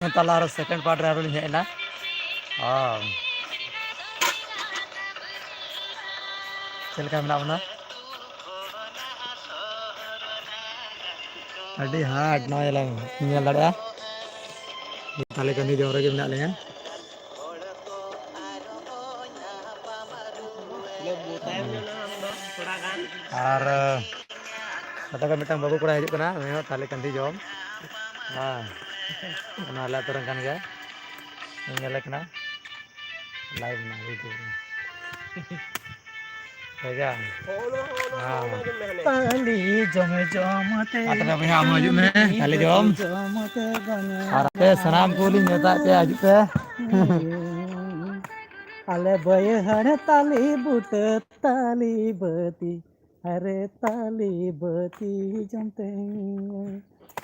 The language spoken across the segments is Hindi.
तलार सेकंड पार्ट रे आरोली हेना चलका मेना बना अड़ी हाट नॉय लंग नियल दाड़ा ताले कनी जोम रे मेना लेया और कता का मिटन बाबू कोड़ा हिजुग कना मे ताले कंदी जोम हां ona ala turun kan ga nyala kena live na video Tega. Tali jom te. Atau apa yang maju me? Tali jom. Arpe senam kuli nyata pe aju pe. Ale boy hane tali but tali bati. Hare tali bati jom te.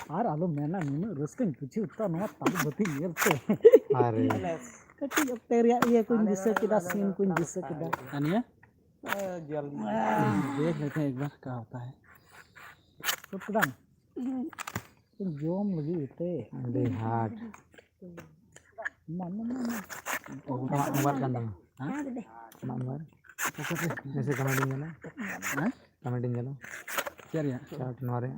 Ar alu mena nuna ruskin puji uta no tali bati yelte. Are. Kati bakteria iya kun bisa kita sin kun bisa kita. Ania? देख लेते हैं एक बार क्या होता है तो प्रधान तुम जोम लगी होते अरे हाट मन मन kan dong nomor ऐसे कमेंटिंग जाना हां कमेंटिंग जाना क्या ya chat नोरे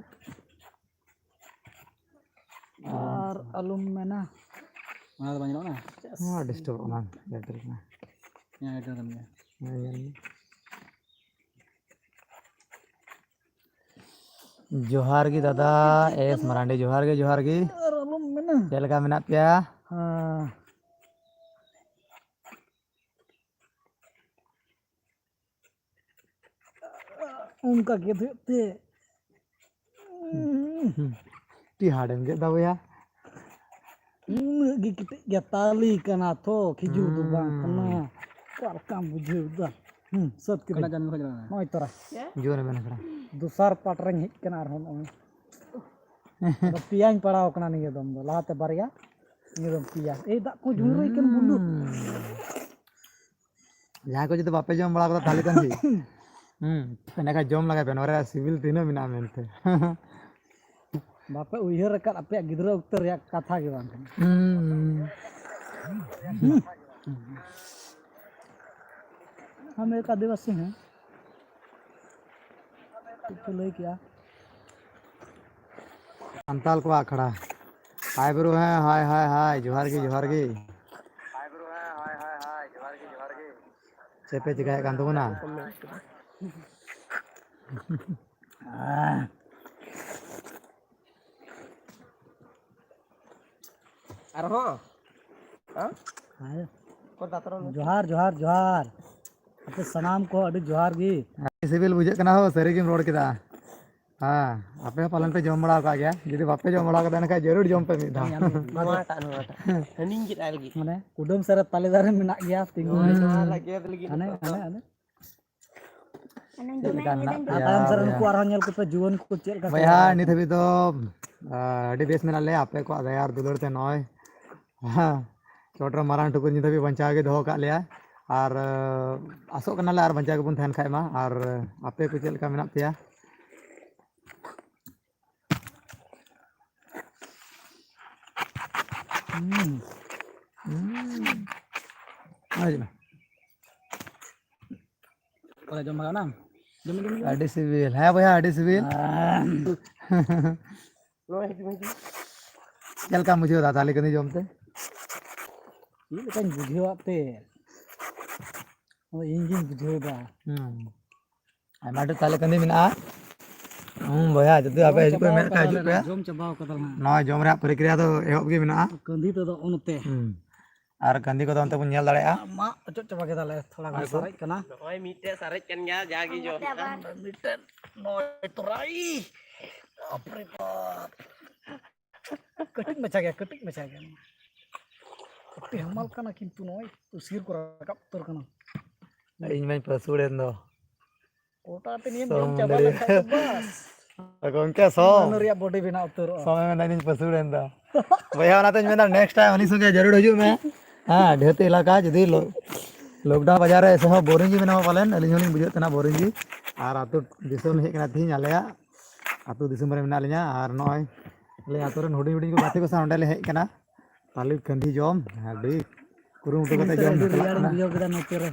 और अलुम में ना mana banyak ना हां डिस्टर्ब होना बैटरी में यहाँ इधर करना जोहार की दादा एस मरांडी जोहार की चलका मेना पिया उनका के थे टी हाडन के दवया गी किते या ताली कना तो खिजू दु बांग कना कालका बुझे दा सब के कना जन्म खजना नय तोरा जोने मेना करा दूसर पाट रंग हिट कना रहन पियाñ पड़ाव कना निये दम दो लाते बारिया निये दम पिया ए दा को जुरई कन बुलु जहां को जते बापे जम बड़ा को ताली कन थी पने का जम लगा बेनरे सिविल तीनो मिना मेनते बापे उइहर रका आपे गिदरा उत्तर या कथा के बांग हम एक आदिवासी हैं तो ले क्या अंताल को आखड़ा हाय ब्रो है हाय हाय हाय जोहार की हाय ब्रो है हाय हाय हाय जोहार की चेपे चिकाय कान तो ना अरे हो हां को दातरो जोहार जोहार जोहार अपने सनाम को अड़ी जोहार गी सिविल बुझे कना हो सरी गिम रोड केदा हां आपे पालन पे जम बड़ा का गया जदी बापे जम बड़ा का ना जरूर जम पे मिदा नोटा हनिंग की लगी माने कुडम सर तालेदार मेना गया तिंगु लगे लगी अने तायम सर को आरो नेल को पे जुवन को चेल का भैया नि थबी तो अडी बेस मेना ले आपे को दयार दुलर ते नय हां छोटर मारान टुकु नि थबी बंचा के दो का लिया और आसो कना ले और बंचा के बुन थन खाय मा और आपे को चेल का मेना पिया आज ना ओए जम भागा ना जम आडी सिविल है भैया आडी सिविल लो है चल का मुझे बता ताले कनी जमते ये कन बुझियो आपते ओ इंजिन बुझियो बा आमाटे ताले कनी मिना भैया जदि आपे हिजु पे मेन का हिजु पे जम चबाव कदल नय जम रे प्रक्रिया तो एहब गे मिना कंदी तो उनते और कंदी को तो अंत बन नेल दाड़या मा अचो चबा के दाले थोड़ा गान सारे कना नय मिटे सारे कन गया जागी जो मिटे नय तोराई अपरे बाप कटिंग मचा गया कटिंग हमाल कना किंतु नय तो सिर को रकब तोर कना इन में पसुड़ेन दो ओटा ते नियम जम चबा लखा बस गोंके सो नरिया बॉडी बिना उतर समय में नहीं पसुड़ेन दा भैया ना तो मैं नेक्स्ट टाइम हनी संगे जरूर हजू में हां ढेते इलाका जदी लॉकडाउन बाजार ऐसे हो बोरिंग जी में पालन अली होनी बुझे तना बोरिंग जी और आतु दिसम हे कना थी आलेया आतु दिसम रे मेना लिया और नय ले आतु रन हुडी हुडी को बाते को साउंड ले हे कना ताली कंधी जॉम अभी कुरुमुटु कते जॉम रियाड़ बुझाव केदा नोते रे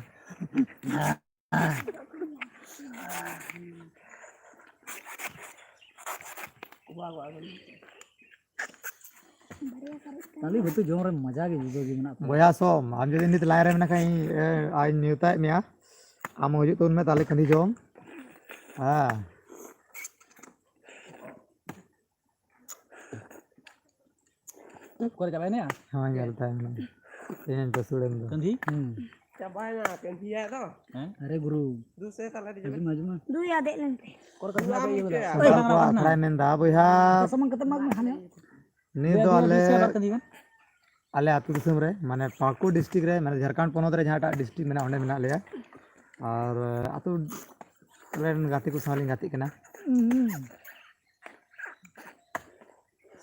ताली बतु जॉम रे मजा गे बुझो गे मना बोया सोम आम जदि नित लाइन रे मेना कहीं आज न्यूता मिया आम हजू तो उनमें ताली कंधी जॉम हाँ करे जाबे ने हाँ चलता है इन पसुड़न दो कंधी Cabai na kentia to. अरे गुरु Du se tala di मजमा मजमा दू याद लेंते कर कंधी आबे ये बोला साबाल को आखड़ा में दा बोया समन कते माग में हाने नी दो आले कंधी में आले आतु दिसम रे माने पाकुड़ डिस्ट्रिक्ट रे माने झारखंड पोनोत रे जहाटा डिस्ट्रिक्ट मेना ओंडे मेना लेया और आतु रेन गाती को सालिंग गाती कना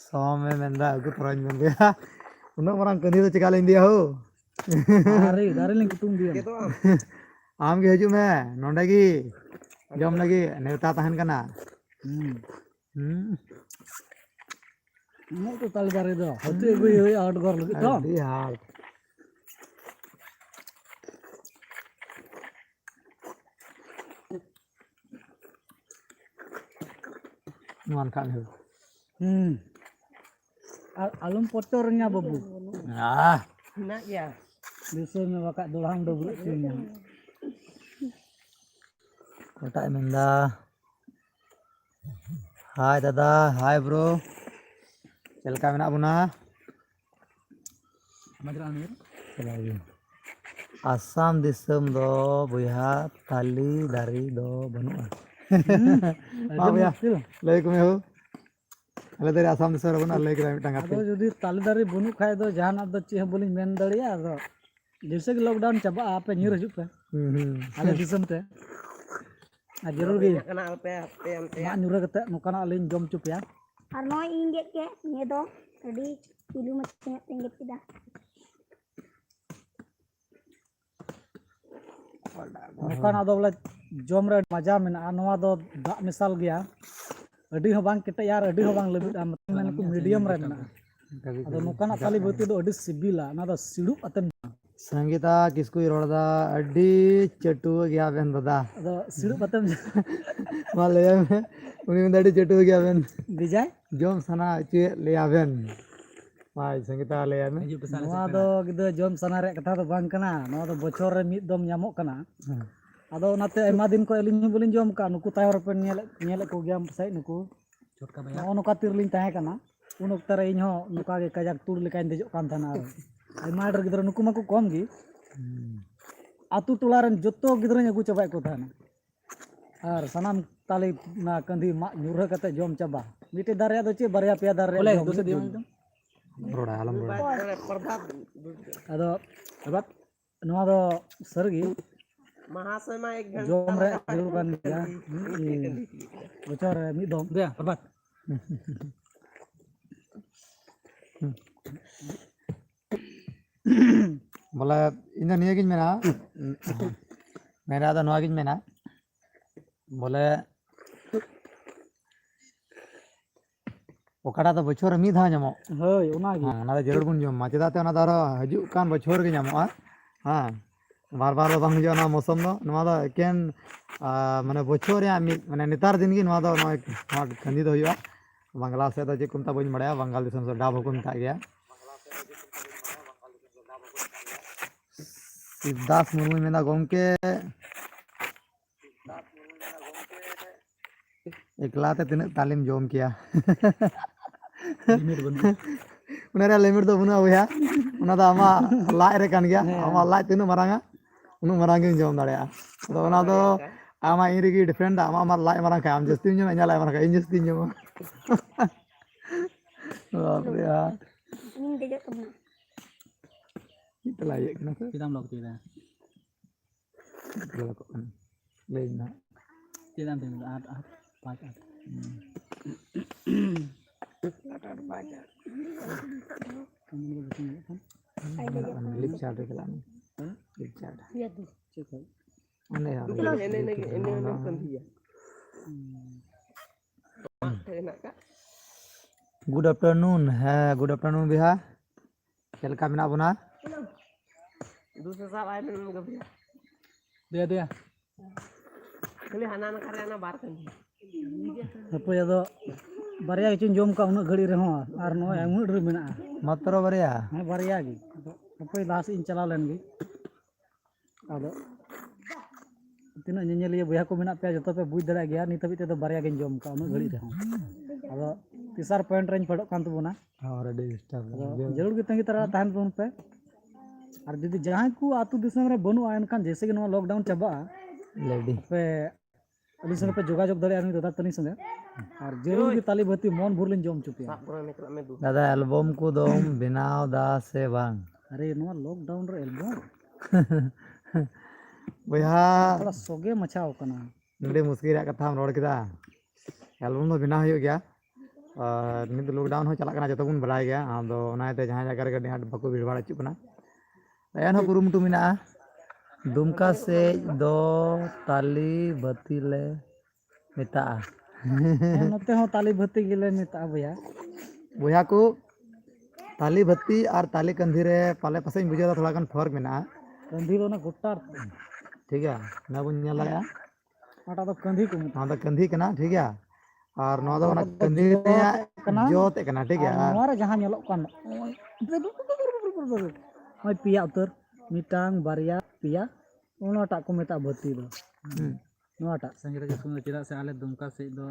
सोमे मेंदा अगु परन में गया उनो मरंग कंधी तो चिका लें दिया हो अरे दारे लिंग कुटुम दिया Gitu am. आम के हजू में नोंडे की जम लगी नेवता तहन कना मो तो ताली दारे दो हते एगु होय आउट कर लगे तो अभी हाल मान खान हो आलम पोचोरnya babu ah Nak ya. Desa में वका दोलांग डबुल चिन्या कोटा मेंदा हाय दादा हाय ब्रो चलका मेना बुना मजरा आमिर चलागी आसाम दिसम दो बुया ताली दारी दो बनुआ हाँ भैया लय को में हो अले तेरे आसाम दिसम रे बना लय के मिटंग आदो जदी ताली दारी बनु खाय दो जहाना दो चे बोलिं मेन दड़िया आदो जैसे कि लॉकडाउन चबा आपे न्यूर हजू पे आले दिसम ते आ जरूर गे Kena alpe alpe alpe. मा न्यूर कते नोकाना अलिन जम चुपया और नॉय इंगे के ने दो अडी पिलु मत इंगे किदा नोकाना दो बोले जम रे मजा मेना नवा दो दा मिसाल गया अडी हो बांग केटे यार अडी हो बांग लबिद आ मतलब को मीडियम रे मेना आदो नोकाना ताली बती दो अडी सिबिला ना दो सिडु अतन संगीता किसको रोड़ा अड्डी चटू गया बेन दादा आदो सिडु अतन मा ले में उनी में अड्डी चटू गया बेन बिजाय जोम सना चे ले आवेन माय संगीता ले में नवा दो गिद जम सना रे कथा दो बांग कना नवा दो बछर रे मिद दम ᱧᱟᱢᱚᱜ कना आदो नाते आयमा दिन को एलिन बोलिन जम का नुकु तायर पे नेल को गया साइ नुकु छोटका भैया नो नुका तिरलिन ताहे कना उन वक्त रे इन हो नुका के काजक टूर लेकाइन देजो कान थाना आयमा डर गिदर नुकु माको कम गी आतु टोला रन जत्तो गिदर अगु चबाय को थाना और सनाम ताली ना कंधी मा न्यूर कते जम चबा मिटे दारिया दो चे बारिया पेया दार रे दोसे दियो रोड़ा आलम रोड़ा Perbab. आदो अबात नवा दो सरगी Mahasai ma ek ghanta. जम रे जरूर कान गया बचर मी दम दे प्रभात बोला इन निया किन मेना मेरा दा नवा किन मेना बोले ओकाटा तो बछोर मी धा ᱧᱟᱢᱚᱜ होय ओना गी हाँ ना जरूर बन जमा चेदा ते ना दारो हजू कान बछोर के ᱧᱟᱢᱚᱜᱼᱟ हाँ बार बार बांग जो ना मौसम दो नवा दो एकेन माने बछोर या माने नेतार दिन की नवा दो नवा कंदी दो हुआ बांग्ला से तो जे कुमता बन बड़ाया बंगाल दिसम से डाब को मता गया सिद्धार्थ मुर्मू मेना गोंके एकला ते तिने तालीम जोम किया लिमिट बन उनेरा लिमिट दो बुना हुआ उना दा आमा लाइ रे कान गया आमा लाइ तिनु मारांगा उनु मारांगे जोम दाड़या तो उना दो आमा इरिगी डिफरेंट आमा आमा लाइ मारांग का आम जस्ती जोम इना लाइ मारांग का इन जस्ती जोम बाप रे यार इन देजो तुम इतला ये ना किदाम लोग तिदा लेना किदाम ते 8 5 लिप चार्ट चलानी लिप चार्ट या दू ठीक है अने यार Ini kentia. Enak kak. Good afternoon है गुड आफ्टरनून बिहा चल का मेना बुना दूसरे साल आए मैंने उनका भैया dia dia खाली हाना ना करे ना बार कंधी apa ya do barya icin jom ka unuk ghadi reho ar no yang unuk dru mena मात्र बरिया ha barya gi apa last in chala len gi ado tina nyenyeliya boya ko mena pe joto pe buj dara gya nit habi te do barya gi jom ka unuk ghadi reho ado tisar point range padok kan tubuna और डिस्टर्ब जरूर के तंगी तरह ताहन पन पे और दीदी जहां को आतु दिसम रे बनु आयन खान जैसे कि नवा लॉकडाउन चबा लेडी पे अली संगे पे जोगाजोग दड़े आनी दादा तनी संगे और जरूर की ताली बत्ती मन भर लिन जम चुपिया पूरा निकला में दू दादा एल्बम को दोम बनाव दा से बांग अरे नवा लॉकडाउन रे एल्बम बया थोड़ा सोगे मचाओ कना नडी मुश्किल कथा हम रोड किदा एल्बम तो बिना हो गया और नित लॉकडाउन हो चला जो बन बड़ा गया आदो नाते जहां जगह रे गड्डी हाट बाको भीड़ भाड़ चुकना एन हो कुरुमुटु मिना दुमका से दो ताली बतीले मिता नते हो ताली भत्ती गिले मिता भैया बुया को ताली बत्ती और ताली कंधी रे पाले पासे बुझा थोड़ा गन फर्क मेना कंधी रो ना गुट्टार ठीक है ना बुन नेला आटा तो कंधी को मिता हाँ तो कंधी कना ठीक है और नवा दो ना कंधी जोते कना ठीक है नवा रे जहां नेलो कान ओय पिया उतर मिटांग बारिया पिया ओनोटा को मिता भत्ती दो नोटा संगे रे सुनो चिरा से आले दुमका से दो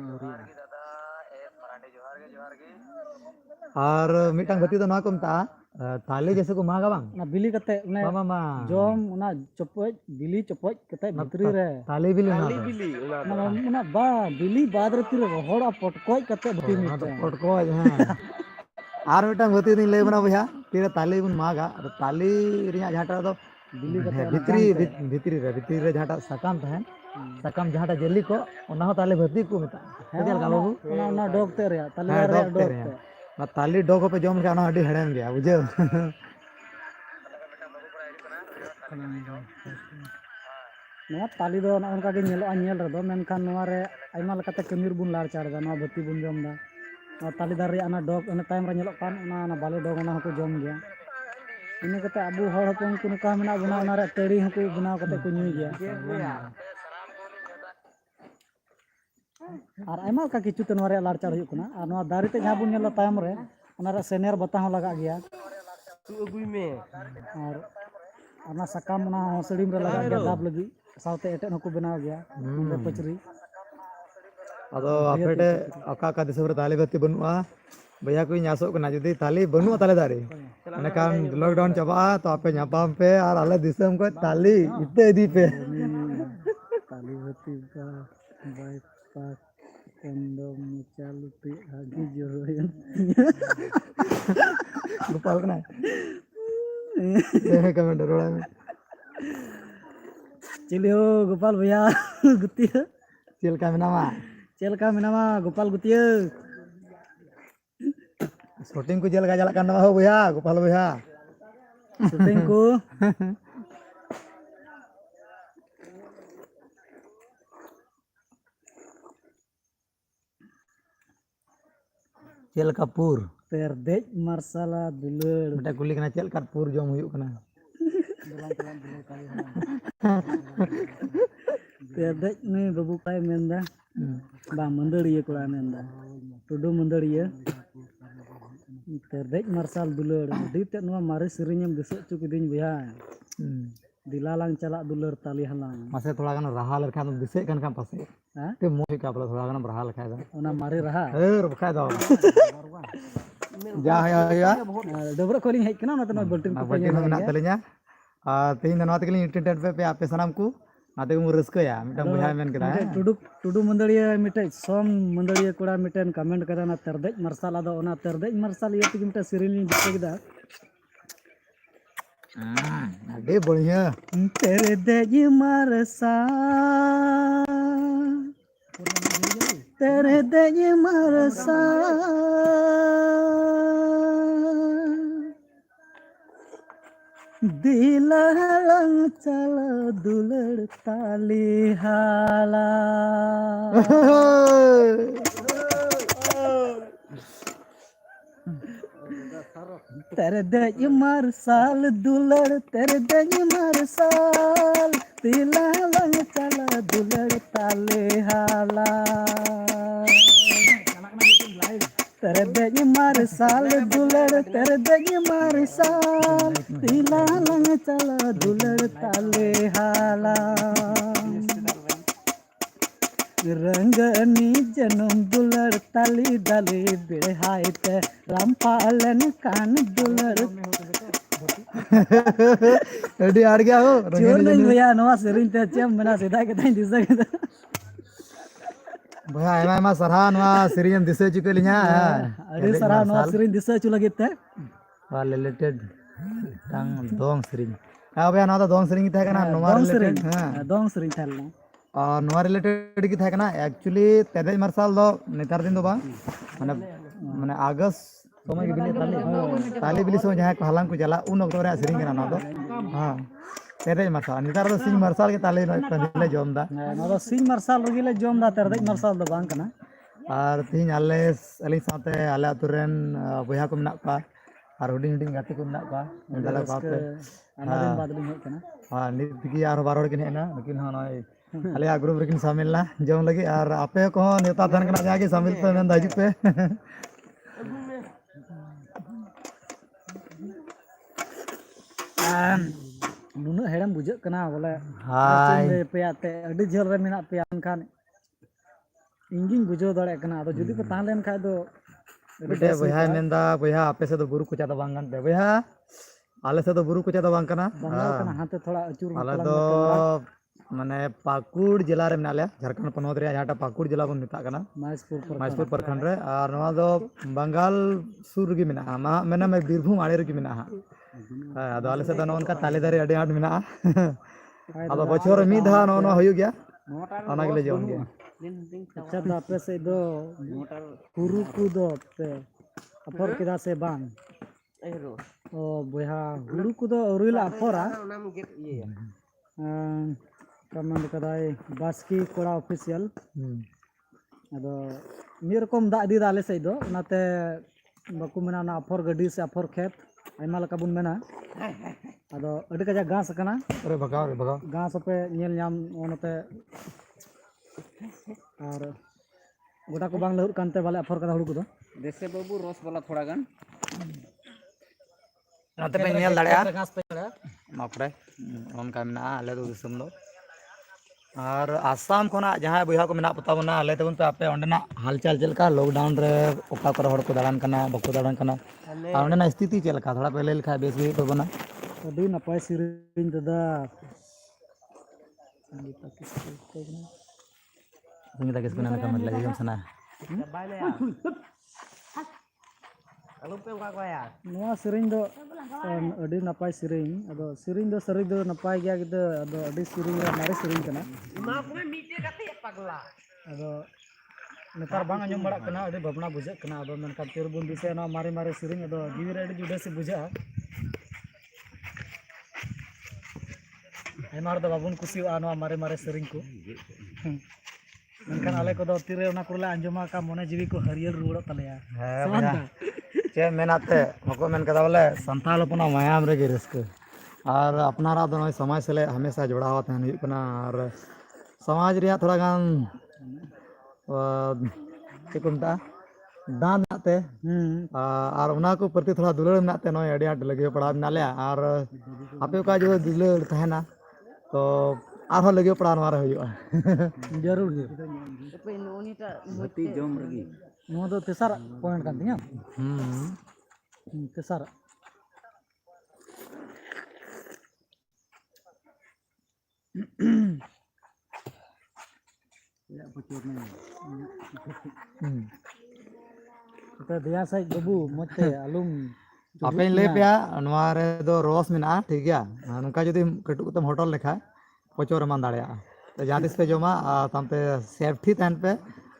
और मिटांग बत्ती तो ना को मता ताली जैसे को मागा बांग ना बिली कते ने मामा जम ना चपोज बिली चपोज कते भितरी रे ताली बिली ना बिली ना बा बिली बाद रे तिर होड़ा पटकोय कते भती हाँ मिटे तो पटको हाँ और मिटांग बत्ती दिन ले बना भैया फिर ताली बुन मागा और ताली रिया झाटा तो बिली कते भितरी रे झाटा सकाम तहन सकाम झाटा जेली को ओना हो ताली बत्ती को मिता चल का बाबू ना डॉग ते रे ताली हाँ रे डॉग डॉग ते ना ताली डॉग पे जम के ना अडी हड़म गया बुझे नवा ताली दो ना उनका के नेलो नेल रे दो मेनखान नवा रे आइमा लकाते कमीर बुन लार चाड़ दा नवा बत्ती बुन जम दा ना ताली दार रे ना डॉग ना टाइम रे नेलो कान ना बाले डॉग ना को जम गया इन कते अबू हड़ हपन को नुका मेना बना ना रे तड़ी हको बनाव कते को न्यूई गया और आइमा का किछु ते नवा रे लार चाड़ हुई कना और नवा दारी ते जहां बुन नेलो टाइम रे ओना रे सेनेर बता हो लगा गया तू अगुई में और ना सकाम ना हसड़ीम रे लगा गया दाब लगी साउते एटे नको बनाव गया पचरी अदो आपेटे अका का दिसबर ताली बत्ती बनुआ भैया को आसो कना जदी ताली बनुआ ताले दारे माने कान लॉकडाउन चबा तो आपे न्यापाम पे और आले दिसम को ताली इते दी पे ताली बत्ती का बाय पास कंडम चालू पे आगे जोरन गोपाल कना ये कमेंट रोड़ा में चलियो गोपाल भैया गुतिया चल का मेनामा गोपाल गुतिया शूटिंग को जेल का जला करना हो भैया गोपाल भैया शूटिंग को चल का पूर परदेज मार्शला दुलड़ बेटा कुली कना चल का पूर जम हुई कना परदेज ने बाबू काय मेंदा बा मंदड़िया कोड़ा मेंदा टुडू मंदड़िया परदेज मार्शल दुलड़ दीते नवा मारे सिरिंगम दिस चुकिदिन भैया दिलालांग चला दुलड़ ताली हलांग मासे थोड़ा गन रहा लखा तो दिसे कन का पासे हां ते मोहि का थोड़ा गन रहा लखा दा ओना मारे रहा बखा दो जा या डबरा कोलिंग हेज कना ना तो बल्टिन को बल्टिन मेना तलिया आ तेहिन नवा तकली इंटरनेट पे आपे सनाम को नाते को रस्कया मिटा बुझा मेन कदा टुडू मंदड़िया मिटे सोम मंदड़िया कोड़ा मिटेन कमेंट करा ना तरदेज मार्शल आदो ओना तरदेज मार्शल ये तिग मिटा सिरिंग दिसगदा अरे बढ़िया तेरे देज मारसा दिलाlang cala dular tali hala तेरे देज मारसाल दुलड़ तेरे देज मारसाल तिला लंग चला दुलड़ ताले हाला तेरे देज मारसाल दुलड़ तेरे देज मारसाल तिला लंग चला दुलड़ ताले हाला रंगनी जन्म दुलड़ ताली डाली बिहाइते रामपालन कान दुलड़ अड़ी आड़ गया हो जो नहीं भैया नवा सेरिंग ते चेम मना सीधा के ताई दिसा के भैया एमा एमा सरहा नवा सिरियम दिसे चुकेलिnya अरे सरा नवा सेरिंग दिसा चु लगित ते वा रिलेटेड tang dong sering भैया ना तो dong sering था kana नवा रिलेटेड हां दोंग सेरिंग थालना और नवा रिलेटेड की था kana एक्चुअली तेरेज मार्शल दो नेतार दिन दो बा माने माने अगस्त समय के बिले ताली बिली समय जहां को हलांग को चला उन अक्टोबर रे सरिंग kana ना तो हां तेरेज मार्शल नेतार तो सिंग मार्शल के ताले ले जोम दा ना तो सिंग मार्शल रगिले जोम दा तेरेज मार्शल दो बांग कना और तीन आले अली साथे आले अतुरेन बया को मेना का और हुडिंग हुडिंग गाते को मेना का गला बाते आना दिन बाद लिंग हेज कना हां नित की यार बार हड़ किन हेना लेकिन हां नय आले ग्रुप रेकिन शामिल ना जोम लगी और आपे को नेता धन कना जाके शामिल पे मेन दाजु पे नुनु हेड़म बुझे कना बोले हाय पेया ते अडी झेल रे मेना पेया खान इंजिन बुझो दड़े कना तो जुदी को तान लेन खाय दो बेटे भैया मेंदा भैया आपे से तो बुरु कुचा तो बांगन पे भैया आले से तो बुरु कुचा तो बांग कना बंगाल कना हाथे थोड़ा अचूर आले तो माने पाकुड़ जिला रे मेना ले झारखंड पनोत रे जाटा पाकुड़ जिला बन मेता कना माइसपुर पर माइसपुर प्रखंड रे और नवा दो बंगाल सुर गी मेना मा मेना में बीरभूम आड़े रे गी मेना हां आदो आले से तो नोन का ताले दारे अडी आट मेना आदो बछर मी धा नो होय गया ओना गेले जोम गया अच्छा तो आपे से दो हुरु कु दो पे अफर किदा से बांग एरो ओ बोया हुरु कु दो औरिला अफरा नाम गेट ये कमेंट कदाई बास्की कोड़ा ऑफिशियल अदो मी रकम दा दी दाले से दो नाते बाकु मेना ना अफर गडी से अफर खेत आइमा लका बुन मेना अदो अडी कजा घास कना अरे भगाओ घास पे नेल नाम ओनते और गोटा को बांग लहुर कानते वाले अफर कदा हुड़ु को दो देसे बाबू रस वाला थोड़ा गन नाते पे नेल दाड़या घास पे मापड़े उनका मेना आले दो दिसम दो और आसाम खोना जहां बुया को मेना पता बना आले तबन पे आपे ओंडेना हालचाल चलका लॉकडाउन रे ओका कर हड़ को दाड़ान कना बको दाड़ान कना और ओंडेना स्थिति चलका थोड़ा पहले लिखा बेस भी तो बना अडी नपाय सिरिन ददा संगीता किसको ना का मतलब जम सना बाय ले आलू पे का कोया नवा सिरिन दो अडी नपाय सिरिन अदो सिरिन दो सरी दो नपाय गया गिद अदो अडी सिरिन रे मारे सिरिन कना मा को मीटे कते पगला अदो नेतार बांग अंजम बड़ा कना अडी भबना बुझे कना अदो मनका तिरबुन दिसे ना मारे मारे सिरिन अदो जीवी रे अडी जुडे से बुझा हेमार दो बाबुन कुसी आनो मारे मारे सिरिन को मनkan ale ko do tire ona kurla anjoma ka mone jiwi ko hariयर रुड़ो तलेया चे मेनाते मको मेन कदा बोले संताल अपना मायाम रे गे रस्क और अपनारा दो नय समाज से हमेशा जुड़ा हुआ तहन हुई कना और समाज रिया थोड़ा गान के कुमता दान नाते और उना को प्रति थोड़ा दुलड़ नाते नय अडी आट लगे पड़ा नाले और आपे का जो दुलड़ तहना तो आरो लगे पड़ा मारे हुआ जरूर गे पे नोनीटा मती जम रगी नो दो तेसर पॉइंट kan tinya तेसर ya pucur nih kita dia sai babu mote alum आपे ले पे नवारे दो रोस मेना ठीक गया नुका जदि कटु तम होटल लेखा पचोर मान दाड़या तो जहां तिस पे जमा तमते सेफ्टी तहन पे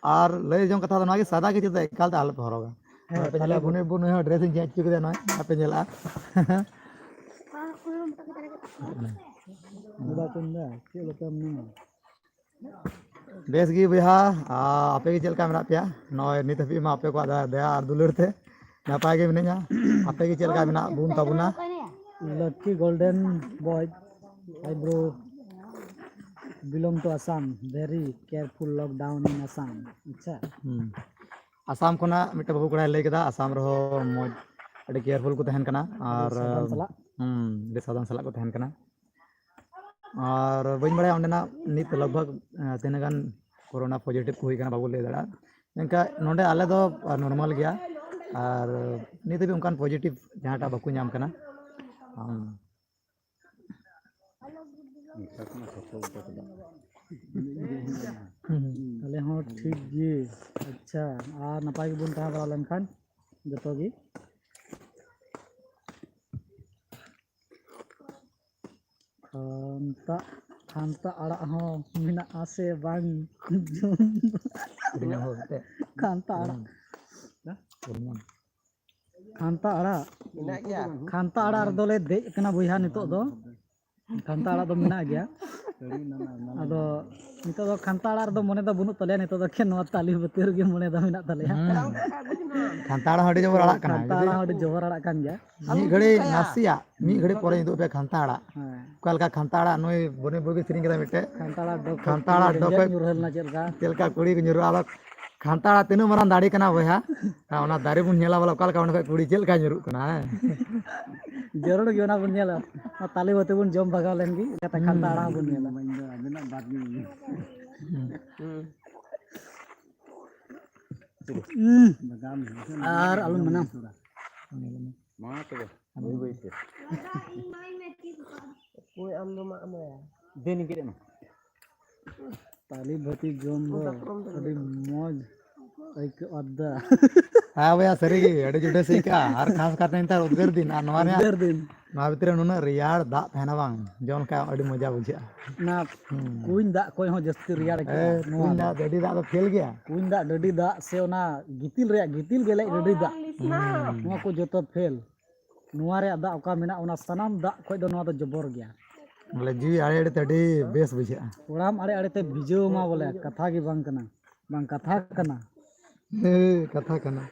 और ले जम कथा ना कि सादा के चलते एकाल ते आल पे हरोगा पे चले बुने बुने ड्रेसिंग चेंज चुके दे ना आपे चला muda tunda chelo kam ni base गी भैया आपे के चलका मेना पे नय नित हबी मा आपे को दया और दुलड़ थे नापाय के मिनया आपे के चल का मिना बुन ताबुना lucky golden boy eyebrow belong to Assam. Very careful lockdown in Assam. अच्छा आसाम कोना मिटे बाबू कड़ा लay केदा आसाम रहो मoj अडी केयरफुल को तहन कना और दे साधन सला को तहन कना और बइन बड़ा ओंडेना नित लगभग तीन गान कोरोना पॉजिटिव को हुई कना बाबू लay दड़ा इनका नोंडे आले दो नॉर्मल गया और नित भी उनकान पॉजिटिव जहांटा बाकू नाम कना अले हो ठीक जी अच्छा और नपाय बुन तहा बड़ा लेनखान जतो गी खानता आड़ा हो मिना आसे बांग खानता आड़ा खानता आड़ा रदोले दे कना बुया नितो दो खानता आड़ा दो मिना गया अदो नितो दो खानता आड़ा दो मने दो बुनु तले नितो दो के नवा ताली बतेर गे मने दो मिना तले खानता आड़ा हडी जबर आड़ा कना खानता आड़ा हडी जबर आड़ा कान गया मी घड़ी नासिया मी घड़ी परे दो पे खानता आड़ा कलका खानता आड़ा नोय बने बोगे सिरिंग केदा मिटे खानता आड़ा डो पे नुरहल ना चलका कुड़ी को नुरु आलो खानता आड़ा तीन मरान दाड़ी कना बया ओना दाड़ी बुन नेला वाला कलका ओना कुड़ी चलका नुरु कना जरूर क्यों ना बुन नेला ताली बते बुन जम भगाव लेनगी कता खानता आड़ा बुन नेला और आलू मना मा तो कोई आम दो मा या देनी के ना ताली भती जम दो अभी मौज एक अद्दा हाँ भैया सरी अड़ी जुटे सीका और खास करते हैं उद्गार दिन और नवा दिन नवा भीतर नुना रियाड़ दा पहना बांग जोन का अड़ी मजा बुझा ना कुइन दा कोई हो जस्ती रियाड़ के कुइन दा डडी दा तो फेल गया कुइन दा डडी दा से ओना गितिल गेले डडी दा नवा को जतो फेल नवा रे दा ओका मेना ओना सनाम दा कोई दो नवा दो जबर गया बोले जी आड़े आड़े तड़ी बेस बुझा ओराम आड़े आड़े ते बिजो मा बोले कथा की बांग कना बांग कथा कना कथा कना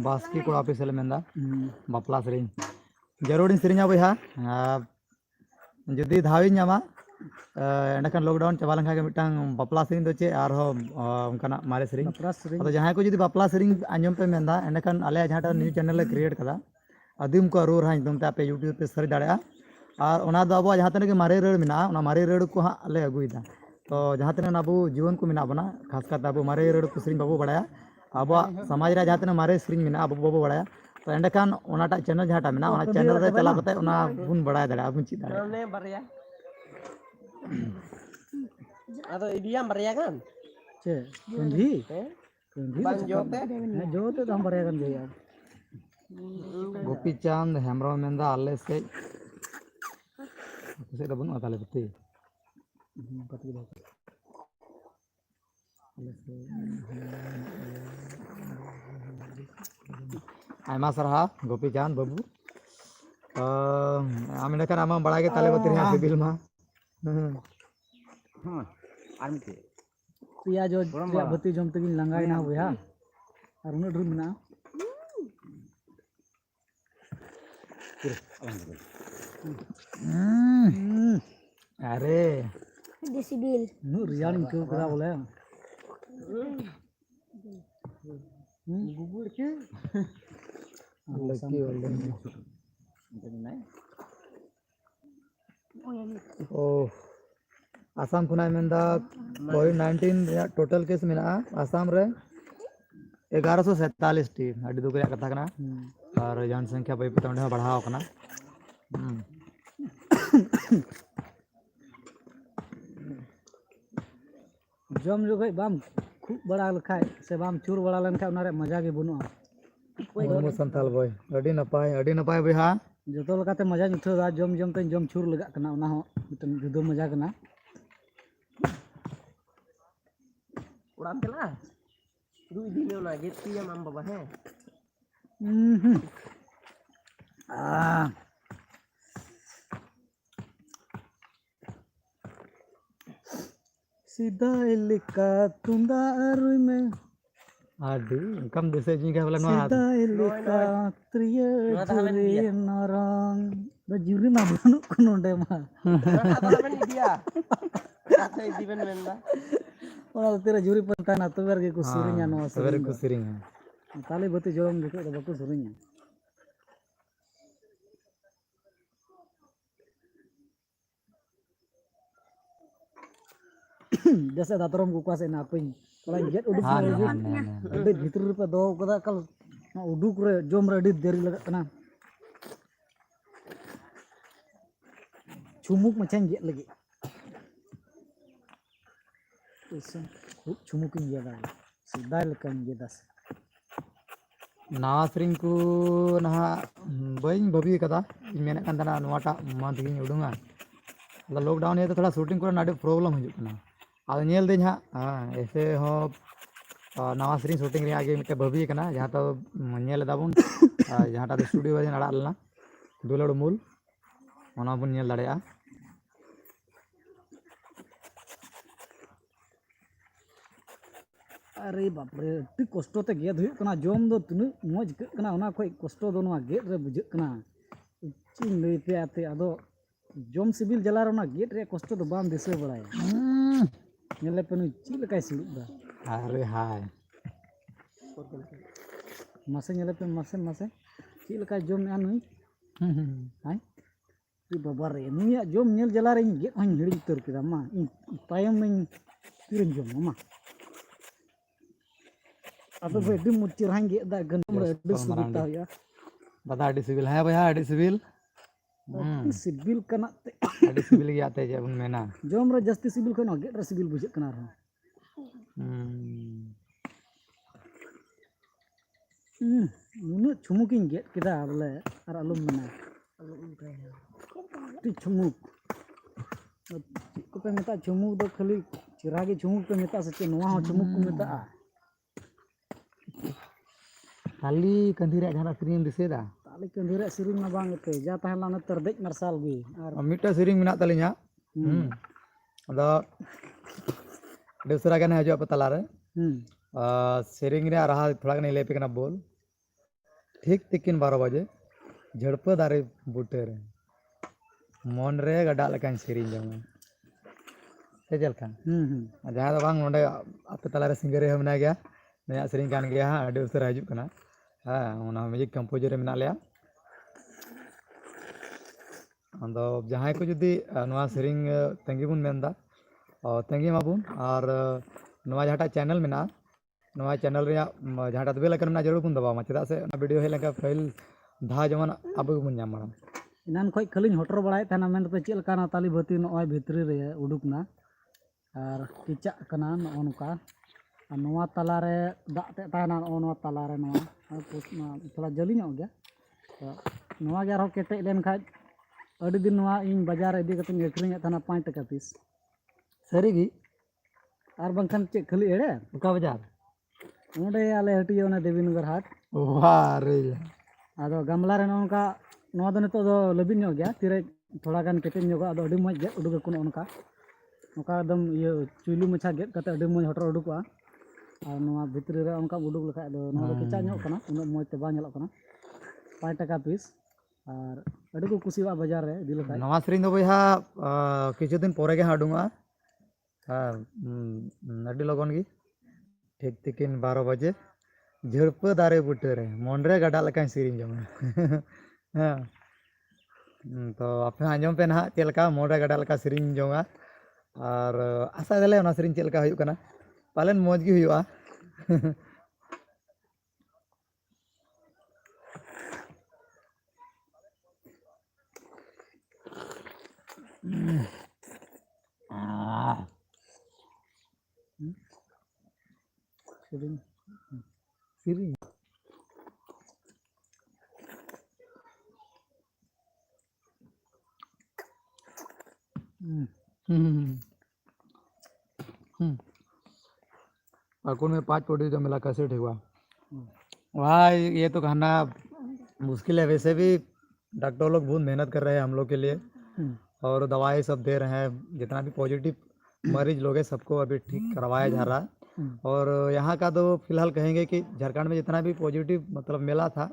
बास्की को ऑफिस ले मेंदा बापला सरिंग जरूरी सरिंगा भैया जदी धावी नामा एंडकान लॉकडाउन चाबा लंखा के मिटांग बापला सरिंग दो चे और उनकाना मारे सरिंग तो जहां को जदी बापला सरिंग आंजम पे मेंदा एंडकान आले जहां न्यू चैनल ले क्रिएट कदा आदिम को रूर हां तुम पे यूट्यूब पे सर्च दाड़ा और ओना दो अब जहां तने के मारे रड़ मिना ओना मारे रड़ को हां ले अगुइदा तो जहां तने अबो जीवन को मिना बना खास कर अबो मारे रड़ को सरिंग बाबू बड़ाया अब समाज रे जहां तने मारे सरिंग मिना अबो बाबू बड़ाया तो एंडकान ओनाटा चैनल जहां मिना ओना चैनल रे चला कते ओना बुन बड़ाय दाड़ा बुन ची दाड़ा ने बरिया आदो इडियाम बरिया गान चे कंधी बान जोते जोते तो हम बरिया गान गया गोपी चांद हेमराव मेंदा आले से से तो बनु ताले बत्ती आयमा सरहा गोपी चांद बाबू आम एंडकान आम बड़ा के ताले बत्ती रे सिबिल मा हां आरमते पिया जो बत्ती जम तगिन लंगाई ना भैया और उन ढुर मिना अरे देसी बिल नु रियान क्यों करा बोले गुगुड़ के लकी वाले ओ आसाम खुना मेंदा कोविड-19 टोटल केस मेना आसाम रे 1147 टी अडी दुग रे कथा कना और जनसंख्या पे पतंड बढ़ाव कना जम जो गई बाम खूब बड़ा लखाय से बाम चूर बड़ा लेनखा उनारे मजा के बनुआ मो संताल बॉय अडी नपाय बहा जतो लकाते मजा उठा जम जम ते जम चूर लगा कना उना हो मिटन जुदो मजा कना उड़ाम चला दू दिन में ना गेट पिया माम बाबा है Sidai lika tunda aruime. Aduh, kamu desa juga bola nuat. Sidai lika tria juri narang. Da juri mah banu kono nde mah. Apa namanya dia? Kata itu ben benda. Orang tira juri pentana tu berge ku sirinya no Sabar sering. ku sering. Tali batu jom gitu da baku sirinya. Jasa datorom ku kuasa na apin. Kalau jet uduk हाँ na हाँ uduk. हाँ Ade bhitur pe do kada kal na uduk re jom re adi deri lagat kana. Cumuk macam jet lagi. Isan cumukin dia dah. Sidai lekan dia das. नवा स्ट्रिंग को नहा बइन भभी कदा मेन कान तना नवाटा मंथ गिन उडुंगा ला लॉकडाउन है तो थोड़ा शूटिंग को नाडे प्रॉब्लम हो जुकना आद नेल देन हा ऐसे हो नवा स्ट्रिंग शूटिंग रे आगे मिटे भभी कना जहां तो नेल दाबुन जहां ता स्टूडियो रे अड़ा लना दुलड़ मूल ओना बुन नेल दाड़ेया अरे बाप रे ती कष्ट ते गेद हुई कना जोम दो तुनु मौज के कना ओना कोई कष्ट दो नवा गेद रे बुझ कना चिन लई पे आते आदो जोम सिबिल जलार ओना गेद रे कष्ट दो बाम दिसे बड़ाया नेले पनु ची लकाय सिलुक दा अरे हाय मासे नेले पे मासे मासे ची लकाय जोम या नुई हाय ती बाबा रे नुया जोम नेल जलार इन गेद हन हिड़ी उतर केदा मा इन तायम इन तिरन जोम मा अब बेडी मुच्ची रहेंगे दा गंदम रे अड्डी सुबिता या दादा अड़ी सिविल है भैया अड़ी सिविल सिबिल कना ते अड़ी सिविल गया ते जब मेना जोम रे जस्ती सिबिल कना गेट रे सिबिल बुझे कना रे नुनु छुमुकिन गेट केदा बोले आर आलुम मेना ती छुमुक को पे मेता छुमुक दो खाली चिरागे छुमुक पे मेता सचे नवा हो छुमुक को मेता खाली कंधीरा जहां स्ट्रिंग दिसेदा ताले कंधीरा सिरिंग मा बांग ते जा ताहला न तरदेज मार्शल गी आर मिटा स्ट्रिंग मेना तलिnya अदा दूसरा गाना हजो पतला रे स्ट्रिंग रे रहा थोड़ा गने लेपे कना बोल ठीक तिकिन 12 बजे झड़प दारे बूटे रे मन रे गडा लकान स्ट्रिंग जमा से चलका जहां तो बांग नोडे आपे तला रे सिंगर रे हमना गया नया स्ट्रिंग कान गया अडी उसरा हजू कना हाँ ओना म्यूजिक कंपोजर रे मेना लिया अंदो जहां को जुदी नवा स्ट्रिंग तंगी बुन मेंदा तंगी माबुन और नवा जहाटा चैनल मेना नवा चैनल रे जहाटा बेल आइकन मेना जरूर बुन दबावा चेदा से वीडियो हे लगा फाइल धा जमन अब बुन नाम मारा इनान खोज खलिन हटर बड़ाय थाना मेन पे चेल काना ताली भती नय भितरी रे उडुकना और किचा कना नोनका और नवा तला रे दाग ते ताना नवा तला रे नवा थोड़ा जली ᱧᱚᱜ गया तो नवा गे आरो केटे लेन खाज अड़ी दिन नवा इन बाजार इदी कते अखरिᱧ थाना 5 टाका पीस सरीगी और बंखन चे खाली एड़े उका बाजार ओंडे आले हटियो ना देवीनगर हाट वाह रे आदो गमला रे नोनका नवा दो नितो दो लबिन ᱧᱚᱜ गया तिरे थोड़ा गान केटे ᱧᱚᱜ आदो अड़ी मज गे उडुग को नोनका नोका एकदम ये चुलू मछा गेट कते अड़ी मज हटर उडुकआ और नवा भितरी रे उनका उडुक लखा दो नवा दो किचा ᱧᱚᱜ कना उन मज ते बा ᱧᱮᱞᱚᱜ कना 5 टाका पीस और अड़ी को कुसीवा बाजार रे दिल लखा नवा स्ट्रिंग दो भैया किछु दिन पोरे गे हाडुंगा हाँ अड्डी लगन गी ठीक तिकिन 12 बजे झड़प दारे बुटे रे मन रे गडा लका सिरिंग जमा हाँ तो आपे आंजम पे ना चेल का मन रे गडा लका सिरिंग जोंगा और आशा दले ओना सिरिंग चेल का हुयु कना पालन मौज गी हुयुआ सिरिंग सिरिंग अकुन में 5 पोटी जो मिला कैसे ठीक हुआ वाह ये तो खाना मुश्किल है वैसे भी डॉक्टर लोग बहुत मेहनत कर रहे हैं हम लोग के लिए और दवाई सब दे रहे हैं जितना भी पॉजिटिव मरीज लोग हैं सबको अभी ठीक करवाया जा रहा है। और यहाँ का तो फिलहाल कहेंगे कि झारखंड में जितना भी पॉजिटिव मतलब मिला था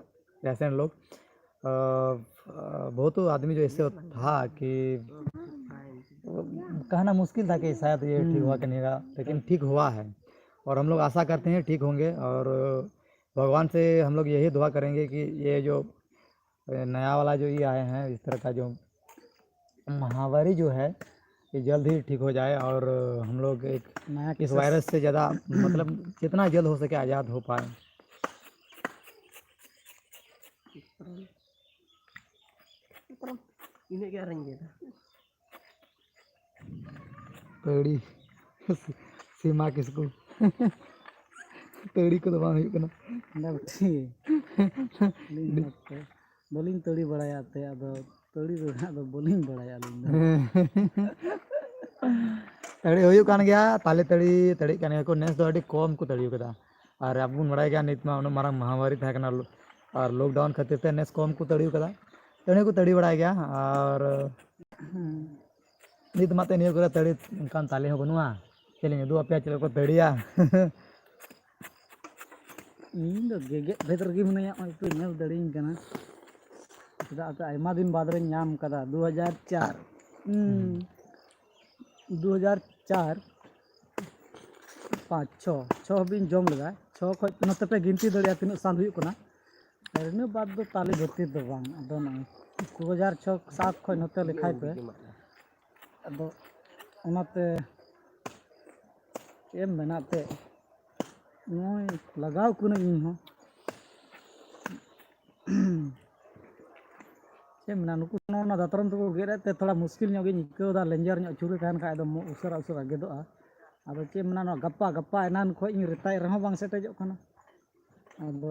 पेशेंट लोग, बहुत आदमी जो ऐसे था कि कहना मुश्किल था कि शायद ये ठीक हुआ कि नहीं हुआ, लेकिन ठीक हुआ है। और हम लोग आशा करते हैं ठीक होंगे, और भगवान से हम लोग यही दुआ करेंगे कि ये जो नया वाला जो ये आए हैं, इस तरह का जो महामारी जो है, ये जल्द ही ठीक हो जाए, और हम लोग एक नया इस वायरस से ज़्यादा मतलब जितना जल्द हो सके आज़ाद हो पाए। ini क्या रहेंगे तड़ी सीमा किसको तड़ी को तो बांग हुई कना बलिंग तड़ी बड़ाया ते अदो तड़ी दो बलिंग बड़ाया तड़ी हुई कान गया ताले तड़ी तड़ी कान गया को नेस दो अड़ी कम को तड़ी कदा और अब बुन बड़ाय गया नित मा उन मारंग महामारी था कना और लॉकडाउन खातिर ते नेस कम को तड़ी कदा तड़ी को तड़ी बड़ाय गया और नित माते नियो कदा तड़ी कान ताले हो बनुआ चलेंगे दो अपया चले को तड़िया इन दो गेगे भेतर गी मने ओय तो नेल दड़िंग कना चदा तो आयमा दिन बाद रे नाम कदा 2004 2004 5 6 बिन जम लगा 6 खoj नते पे गिनती दड़िया तिन साल हुई कना इन बाद दो ताली भर्ती दो बांग अदो ना 2006 7 खoj नते लिखाय पे अदो ओनाते एम मेनाते नोय लगाव कुना इन हो से मेना नुकु ना दातरम तो गेरे ते थोड़ा मुश्किल ᱧᱚᱜ ᱜᱤᱧ ᱟᱹᱭᱠᱟᱹᱣᱫᱟ ᱞᱮᱸᱡᱮᱨ ᱧᱚᱜ ᱪᱩᱨᱤ ᱛᱟᱦᱮᱱ ᱠᱷᱟᱡ ᱫᱚ ᱩᱥᱟᱹᱨᱟ ᱩᱥᱟᱹᱨᱟ ᱜᱮᱫᱚᱜᱼᱟ ᱟᱫᱚ ᱪᱮᱫ ᱢᱮᱱᱟ ᱱᱚᱣᱟ ᱜᱟᱯᱟ ᱮᱱᱟᱱ ᱠᱷᱚᱡ ᱤᱧ ᱨᱮᱛᱟᱭ ᱨᱮᱦᱚᱸ ᱵᱟᱝ ᱥᱮᱴᱮᱡᱚᱜ ᱠᱟᱱᱟ ᱟᱫᱚ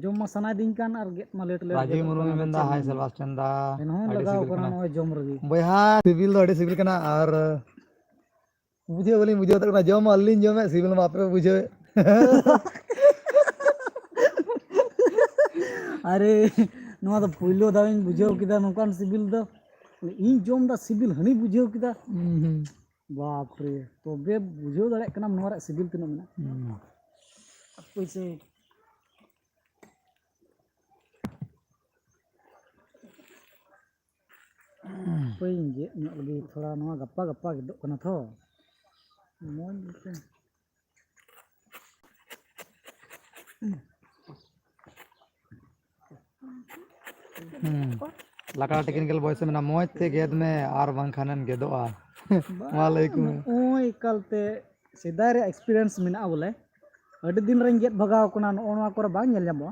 ᱡᱚᱢ ᱢᱟ ᱥᱟᱱᱟᱭᱫᱤᱧ ᱠᱟᱱ ᱟᱨ ᱜᱮᱫ ᱢᱟ ᱞᱮᱴ राजीव मुर्मू मेंदा हाय सेल्वास चंदा ᱮᱱᱦᱚᱸ ᱞᱟᱜᱟᱣ ᱠᱟᱱᱟ ᱱᱚᱜᱼᱚᱭ ᱡᱚᱢ ᱨᱮᱜᱮ बया सिविल तो सिविल कना और बुझे बोली बुझे तक ना जम अल्लीन जमे सिविल में आपे बुझे अरे नोआ तो पुइलो दाविन बुझाव किदा नोकान सिबिल दा इन जम दा सिबिल हनी बुझाव किदा बाप रे तो बे बुझाव दाड़े कना नोरा सिबिल तिना मेना पैसे पैन जे ᱧᱚᱜ लगी थोड़ा नोआ गप्पा गिदो कना थो मोन बिते लकड़ा टेक्निकल बॉयस में ना मोज थे गेद में आर बांग खानन गेदोआ वालेकुम ओय कलते सिदाय रे एक्सपीरियंस मेना बोले अडी दिन रेन गेद भगाव कना नोआ करे बांग नेल जामो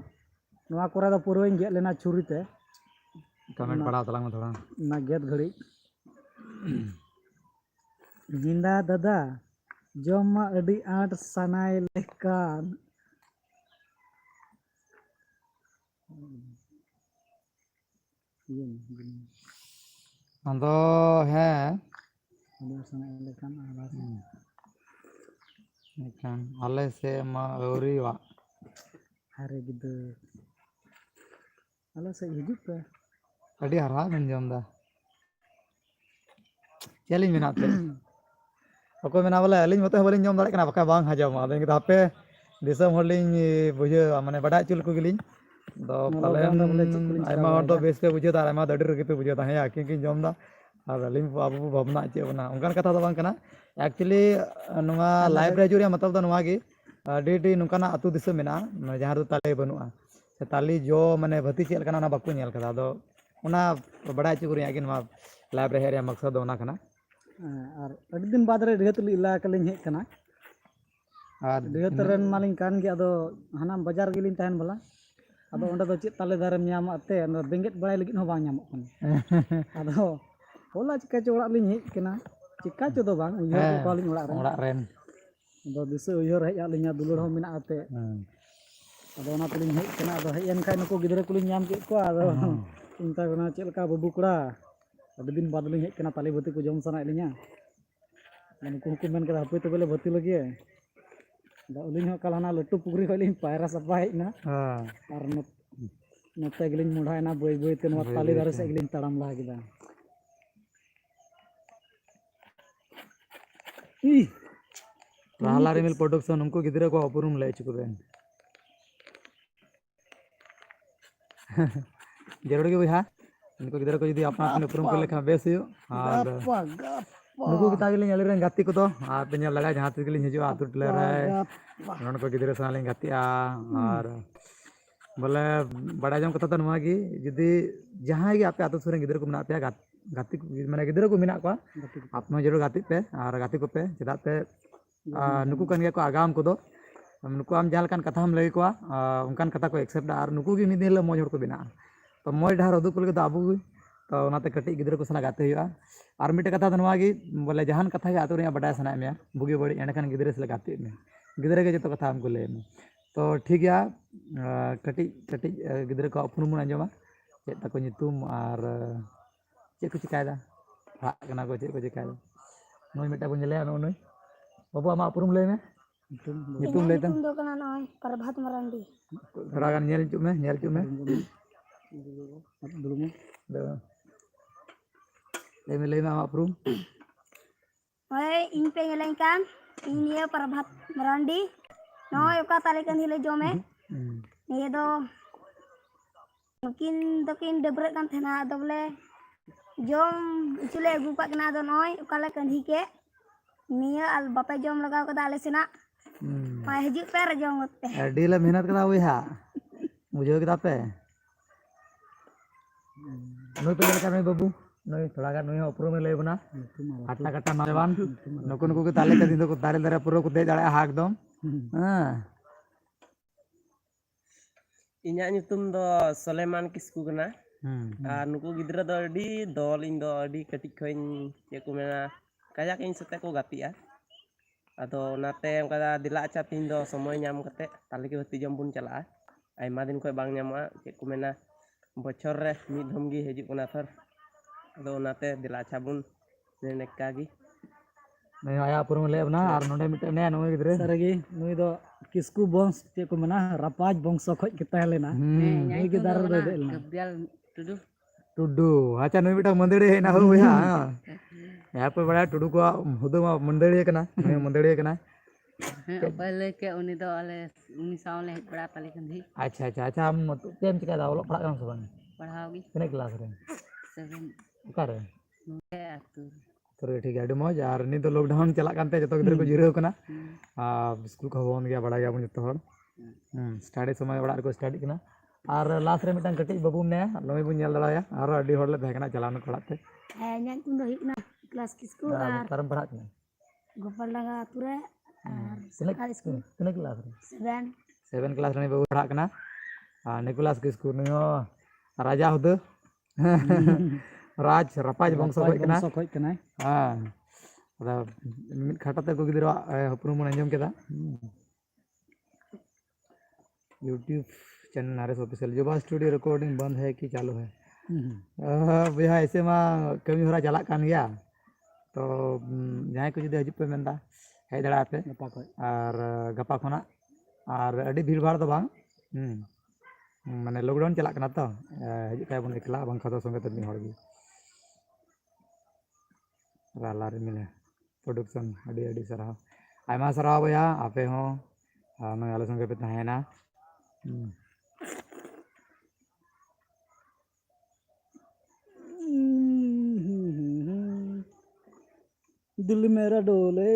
नोआ करे दा पुरोइन गेद लेना छुरी ते कमेंट पढ़ा तलांग में थोड़ा ना गेद घड़ी जिंदा दादा जमा अडी आट सनाय लेकान अंदो है अडी सनाय लेकान आवाज लेकिन अले से माउरी वा हारे गिद अले से हिजुक पे अडी हरा बन जमदा चलिन मेनाते अको मेना बोले अलिन मते बोलिन जम दाड़े कना बका बांग हजम आदे कि हापे दिसम होलिन बुझे माने बड़ा चुल को गिलिन दो पाले आयमा हर दो बेस पे बुझे दा आयमा दडी रगे पे बुझे दा है आके कि जम दा और अलिन बाबू भावना चे बना उनका कथा तो बांग कना एक्चुअली नुआ लाइव रे जुरिया मतलब तो नुआ गी डी नुकाना अतु दिसम मेना जहां दो ताले बनुआ से ताली जो माने भती चेल कना ना बाकू नेल कदा दो उना बड़ा चे गुरिया कि नुआ लाइव रे हेरिया मकसद दो ना कना और अडी दिन बाद रे ढेतली इलाका लिन हेक कना और ढेत रेन मालिन कान के अदो हाना बाजार गिलिन तहन बला अदो ओंडे दो चेत ताले दारम ᱧᱟᱢ अते बेंगेट बड़ाय लगित हो बांग ᱧᱟᱢᱚᱜ कना अदो होला चिका चो ओड़ा लिन हेक कना चिका चो दो बांग उयहर को लिन ओड़ा रेन अदो दिसे उयहर हेज आलिन दुलड़ हो मेना अते अदो ओना तलिन हेक कना अदो हेज एन खाय नको गिदरा को लिन ᱧᱟᱢ के को अदो चिंता कना चेलका बाबू कड़ा अडी दिन बाद लिन हेक कना ताली भती को जम सना लिया माने को मेन करा हपे तो बेले भती लगे दा उलिन हो कलाना लट्टू पुगरी होलिन पायरा सफा हेजना और नते गिलिन मुढायना बय बय ते नवा ताली दारे से गिलिन तड़ाम ला गिदा ih Rahala Rimil Production उनको गिदरे को उपुरुम ले चुके हैं जरूर के भैया उनको गिदरे को यदि अपना अपने उपुरुम को लेखा बेस हो और gapa gapa नुकु की तागिले nyali ren gati ko to ape nyal laga jahan tis gili hijua atu tler hai non ko gidere sale gati a ar बोले बड़ा जम कथा तो नुआ की यदि जहाँ की आपे आतो सुरे गिदरे को मना पे गाती माने गिदरे को मिना को आपनो जरूर गाती पे और गाती को पे चदा पे नुकु कन गया को आगाम को दो नुकु आम जहाँ लकान कथा हम लगे को उनकान कथा को एक्सेप्ट और नुकु की मिद दिन मौज को बिना तो मौज ढार उदुक को तो आबू तो उनाते कटी गिदरे को सला गाते हुआ और मिटे कथा तो नुआ की बोले जहान कथा के आतो रे बड़ा सना में बुगी बड़ी एंडखान गिदरे से गाते में गिदरे के जो कथा हमको ले तो ठीक है कटी कटी गिदरे को उपनुम आंजमा चेक तको नितुम और चेक को चिकायदा भाग कना को चेक को चिकायदा नोय मिटा बन ले नोय बाबू आमा उपनुम ले में नितुम ले तन दो कना नॉय प्रभात मरांडी थोड़ा गान नेल चुमे dulu mah ले में आमा उपनुम ओए इन पे ngelengkan ini प्रभात मरांडी नॉय का ताले kan hile jome ni do mungkin debrek kan thena do bole jom chule agu ka kena do noy ukale kan hike niya al bape jom lagaw kada ale sina pa hiju per jom otte एडी ले मेहनत करा हुई है मुझे किता पे नोय पे लगा नोय बाबू नोय थोड़ा गान नोय उपरो में ले बना आटा कटा नौजवान नुकु नुकु के ताले का दिन को तारे तारे पूरा को दे जाड़े हा एकदम हां इन्या nyutum do Soleman Kisku kana ar nuku gidra do di dol in do di ketik koin ya ku mena kayak in sete ko gati a ado nate kada dila acha tin do somoy nyam kate tali ke hati jam bun chala aima din koy bang nyama ce ku mena bochor re mid dhom gi hejik kana thar ado nate dila acha bun neneka gi नहीं आया पूरा में ले बना और नोडे मिटे ने नोय गिदरे saragi nui do kisku bongs te ko mana rapaj bongso khoj kita helena nui ke dar do delna kebial tudu Tudu अच्छा नोय मिटा मंदड़ी है ना हो भैया यहाँ पे बड़ा टुडू को हुदो मा मंदड़ी कना नोय मंदड़ी कना पहले के उनी do ale uni saule hej bada tali kan hi अच्छा अच्छा अच्छा हम तेम चिका दा ओलो पढ़ा kan सबन padhaw gi किने क्लास रे 7 करे ke atur तो ठीक है अभी मौज और नी तो लॉकडाउन चला कानते जतो गिदरे को जिराव कना स्कूल को होन गया बड़ा गया बन जतो हर स्टडी समय बड़ा को स्टडी कना और लास्ट रे मिटन कटी बाबू ने लोई बन नेल दड़ाया और अडी होड़ ले भेकना चलान खड़ाते nyang kun do hikna kelas kisku ar तरम पढ़ा कना gopal laga ature किने school किने क्लास रे 7 7 क्लास रे बाबू पढ़ा कना निकोलस के स्कूल नियो राजा हुद राज रपाज बंशो खoj कना bongso khoj kana हाँ अदा मिट खाटाते को गिदरा हपुरुम अंजम केदा यूट्यूब चैनल नारेश ऑफिशियल जोबा स्टूडियो रिकॉर्डिंग बंद है कि चालू है भैया ऐसे में कमी होरा चला कान गया तो जहाँ को जुदे हजू पे मेंदा हेज दड़ा पे gapa khoj और गपा खोना और अड़ी भीड़ भाड़ तो बांग माने लॉकडाउन चला कना तो हजू काय बन एकला बांग खतो संगे तो हड़ गी राला रे मिले प्रोडक्शन अड़ी अड़ी सराव आयमा सराव भैया आपे हो मैं आले संगे पे तहेना दिल मेरा डोले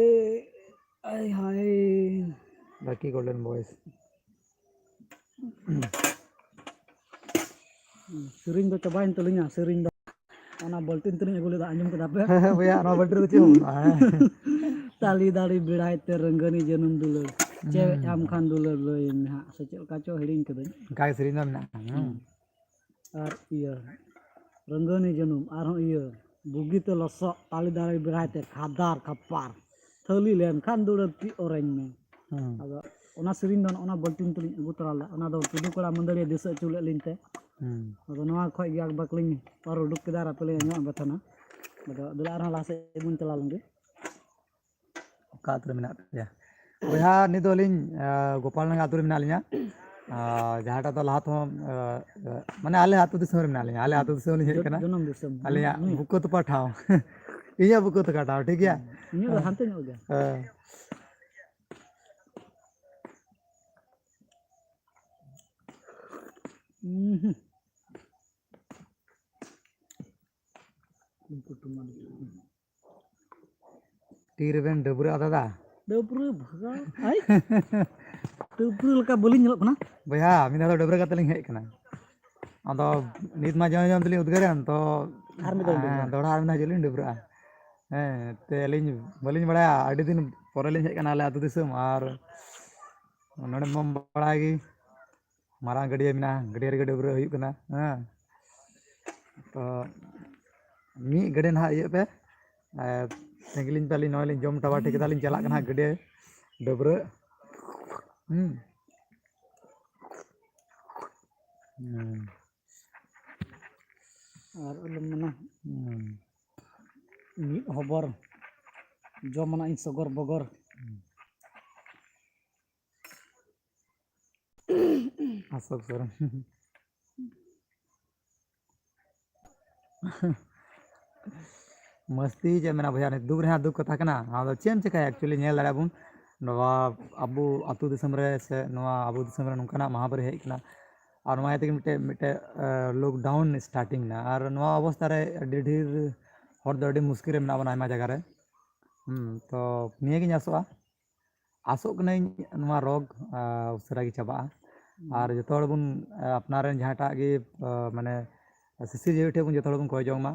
आय हाय lucky golden boys sering do cobain tulinya sering do ana boltin tulinya agu leda anjum kada pe भैया नो बटर तो tali dari birai te renggani janum dulu cewek am khan dulu loin ha secel kaco hiring kedai काय सरी ना ar iya renggani janum arhon iya bugi te losok tali dari birai te khadar kapar thali len khan dulu pi orang me ado ona sering don ona boltin tulinya agu torala ona do tudu kora mandari desa chule linte ado noa khoj gi bakling paru duk kedar apele nyo batana ado dula arha lase bun telalung ge का आतुर मेना या भैया नि तो लिन गोपाल नगर आतुर मेना लिया जहाटा तो लाहा तो माने आले आतु दिसम रे मेना लिया आले आतु दिसम नि हेज कना janam disam आले बुको तो पठाओ इया बुको तो काटाओ ठीक गया ᱤᱧᱟᱹᱜ ᱫᱚ ᱦᱟᱱᱛᱮ ᱧᱚᱜ ᱜᱮᱭᱟ हाँ टीरबेन डबरा दादा ᱰᱟᱹᱵᱽᱨᱟᱹ ᱵᱷᱟᱜᱟᱣ ᱟᱭ ᱰᱟᱹᱵᱽᱨᱟᱹ ᱞᱮᱠᱟ ᱵᱟᱹᱞᱤᱧ ᱧᱮᱞᱚᱜ ᱠᱟᱱᱟ भैया मिना तो डबरा कतलिंग हेज कना अदो नित मा जम जम तली उद्गारन तो ᱟᱨ ᱢᱤᱫ ᱫᱚᱢ ᱰᱟᱹᱵᱽᱨᱟᱹᱜᱼᱟ दोड़ा आर मिना जलिन डबरा ते अलिंग बलिंग बड़ा आडी दिन परे लिंग हेज कना आले आतु दिसम आर नोडे मम बड़ागी मारा गडिया मिना गडिया रे डबरा हुयु कना तो मी गडे ना इये पे टेंगलिंग ताली नोलिंग जम टावा ठीक तालिंग चला कना गडे डबरा ᱟᱨ ᱟᱞᱚᱢ ᱢᱮᱱᱟ ᱢᱤᱫ ᱦᱚᱵᱚᱨ ᱡᱚᱢᱟᱱᱟᱜ ᱤᱧ ᱥᱚᱜᱚᱨ ᱵᱚᱜᱚᱨ अशोक सोरेन मस्ती चे मेना भैया दुख रे दुख कथा कना आदो चेम चिका एक्चुअली नेल दाड़ा बुन नवा अबु अतु दिसम रे से नवा अबु दिसम रे नोंकाना महामारी हेज कना और नवा ते मिटे मिटे लॉकडाउन स्टार्टिंग ना और नवा अवस्था रे ढेर हर दो अडी मुश्किल रे मेना बना आयमा जगह रे तो निये गिन आसोआ आसोक कनाई नवा रोग उसरा गी चाबा और जो बुन अपनार जहाँटा गे माने सिसिर जेठे बुन जो बुन कोय जोंग मा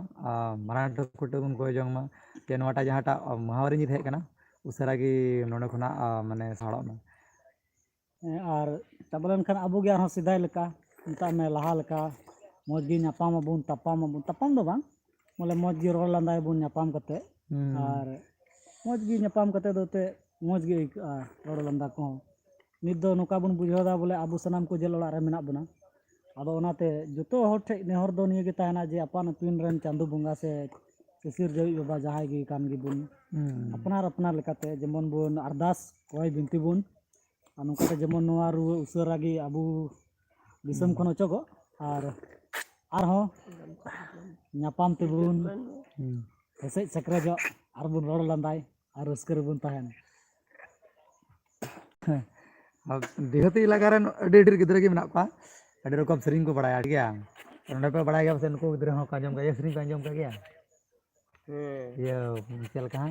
मारान ठकुटे बुन कोय जोंग मा जे नवाटा जहाँटा महामारी नित हेकना उसरा गी नोडे खना माने साड़ो में ᱟᱨ ᱪᱟᱵᱟ ᱞᱮᱱᱠᱷᱟᱱ ᱟᱵᱚ ᱜᱮ ᱟᱨᱦᱚᱸ ᱥᱮᱫᱟᱭ ᱞᱮᱠᱟ ᱢᱮᱛᱟᱜ ᱢᱮ ᱞᱟᱦᱟ ᱞᱮᱠᱟ ᱢᱚᱡᱽ ᱜᱮ ᱧᱟᱯᱟᱢᱟᱵᱚᱱ ᱛᱟᱯᱟᱢ ᱫᱚ ᱵᱟᱝ ᱵᱚᱞᱮ ᱢᱚᱡᱽ ᱜᱮ ᱨᱚᱲ ᱞᱟᱸᱫᱟᱭᱟᱵᱚᱱ ᱧᱟᱯᱟᱢ ᱠᱟᱛᱮ ᱟᱨ ᱢᱚᱡᱽ ᱜᱮ ᱧᱟᱯᱟᱢ ᱠᱟᱛᱮ ᱫᱚ ᱛᱮ ᱢᱚᱡᱽ ᱜᱮ ᱟᱹᱭᱠᱟᱹᱜᱼᱟ ᱨᱚᱲ ᱞᱟᱸᱫᱟ ᱠᱚᱦᱚᱸ ᱱᱤᱛ ᱫᱚ ᱱᱚᱝᱠᱟ ᱵᱚᱱ ᱵᱩᱡᱷᱟᱹᱣᱫᱟ ᱵᱚᱞᱮ ᱟᱵᱚ ᱥᱟᱱᱟᱢ ᱠᱚ ᱡᱮᱞ ᱚᱲᱟᱜ ᱨᱮ ᱢᱮᱱᱟᱜ ᱵᱚᱱᱟ ᱟᱫᱚ ᱚᱱᱟᱛᱮ ᱡᱚᱛᱚ ᱦᱚᱲ ᱴᱷᱮᱡ ᱱᱮᱦᱚᱨ ᱫᱚ ᱱᱤᱭᱟᱹ ᱜᱮ ᱛᱟᱦᱮᱱᱟ ᱡᱮ ᱟᱯᱟᱱ ᱟᱹᱯᱤᱱ ᱨᱮᱱ ᱪᱟᱸᱫᱳ ᱵᱚᱸᱜᱟ ᱥᱮ ᱥᱤᱥᱤᱨ ᱡᱟᱹᱣᱤᱡ ᱵᱟᱵᱟ ᱡᱟᱦᱟᱸᱭ ᱜᱮ ᱠᱟᱱ ᱜᱮᱵᱚᱱ ᱟᱯᱱᱟर ᱞᱮᱠᱟᱛᱮ ᱡᱮᱢᱚᱱ ᱵᱚᱱ ᱟᱨᱫᱟᱥ ᱠᱚᱭ ᱵᱤᱱᱛᱤ ᱵᱚᱱ ᱟᱨ ᱱᱚᱝᱠᱟᱛᱮ ᱡᱮᱢᱚᱱ ᱱᱚᱣᱟ ᱨᱩᱣᱟᱹ ᱩᱥᱟᱹᱨᱟ ᱜᱮ ᱟᱵᱚ ᱫᱤᱥᱚᱢ ᱠᱷᱚᱱ ᱚᱪᱚᱜᱚᱜ ᱟᱨ ᱟᱨᱦᱚᱸ ᱧᱟᱯᱟᱢ ᱛᱮᱵᱚᱱ ᱦᱮᱥᱮᱡ ᱥᱮᱠᱨᱮᱡᱚᱜ ᱟᱨ ᱵᱚᱱ ᱨᱚᱲ ᱞᱟᱸᱫᱟᱭ ᱟᱨ ᱨᱟᱹᱥᱠᱟᱹ ᱨᱮᱵᱚᱱ ᱛᱟᱦᱮᱱ देहती इलाका रे अडी ढेर गिद्रा के मेना पा अडी रकम सेरिंग को बड़ाया ठीक है नोडे पे बड़ाया गया नुको गिद्रा हो काजम का ये सेरिंग का अंजम का गया ये चल कहां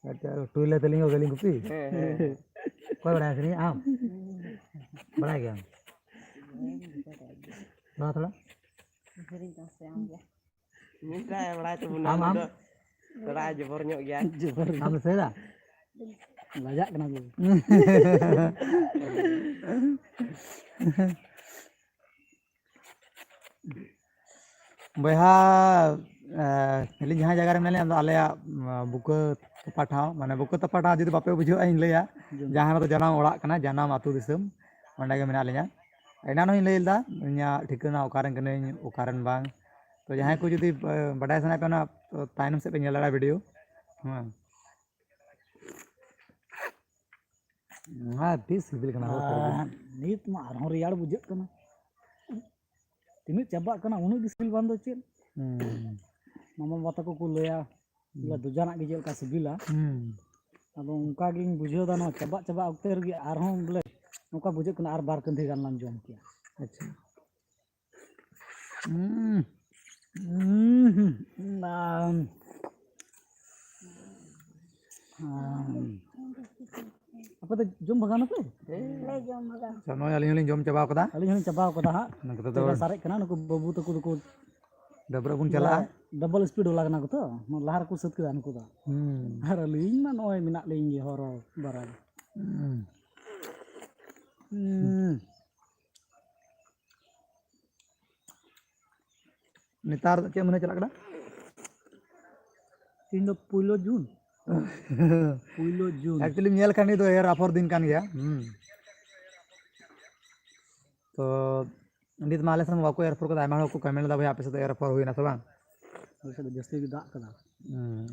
अच्छा टूले तलिंग हो गलिंग कुपी कोई बड़ाया सेरिंग आम बड़ा गया ना थोड़ा सेरिंग का से आम गया मिटा बड़ा तो बुना तो थोड़ा जबर ᱧᱚᱜ गया जबर आम सेदा लजाक कना को बहा अली जहाँ जगह मेले आले बुका तपाठा माने बुका तपाठा जुदी बापे बुझो इन लैया जहाँ तो जनाम ओड़ा कना जनाम आतु दिसम ओंडे गे मेना लिया एनानो इन लैदा इन्या ठिकाना ओकारन कने ओकारन बांग तो जहाँ को जुदी बडाय सना पे ना तायनम से पे नेल दाड़ा वीडियो हाँ तीस सिबिल कना नीत मा आरहों रियाड़ बुझाग कना तिनी चाबाग कना उनु दिसिल बांध दो चेद मामा बाता को लैया बोले दुजाना गे जेलका सिबिला अब उनका गिन बुझाव दा न चाबा अक्ते रगे आरहों बोले नोका बुझाग कना आर बार कंधे गान लाम जम किया अच्छा apa tu jom bagan apa? ले जम भगा चलो अलिंग जम चाबा कदा Kali ini coba aku dah. नकदा Kita sarik kena aku babu tu aku Dabra बुन चला double speed ulah kena aku tu. Lahar aku set kena aku tu. Har aling mana oi minak ling je horo barang. नेतार चे मने चला कदा Tindo pulo Jun. Pulo Jun. Actually nail खानी तो एयर ऑफर दिन कान गया तो नित माले सन वाको एयरपोर्ट को दायमा को कमेंट दा भाई आपे से एयर ऑफर हुई ना तो बांग Bisa jasti kita kena.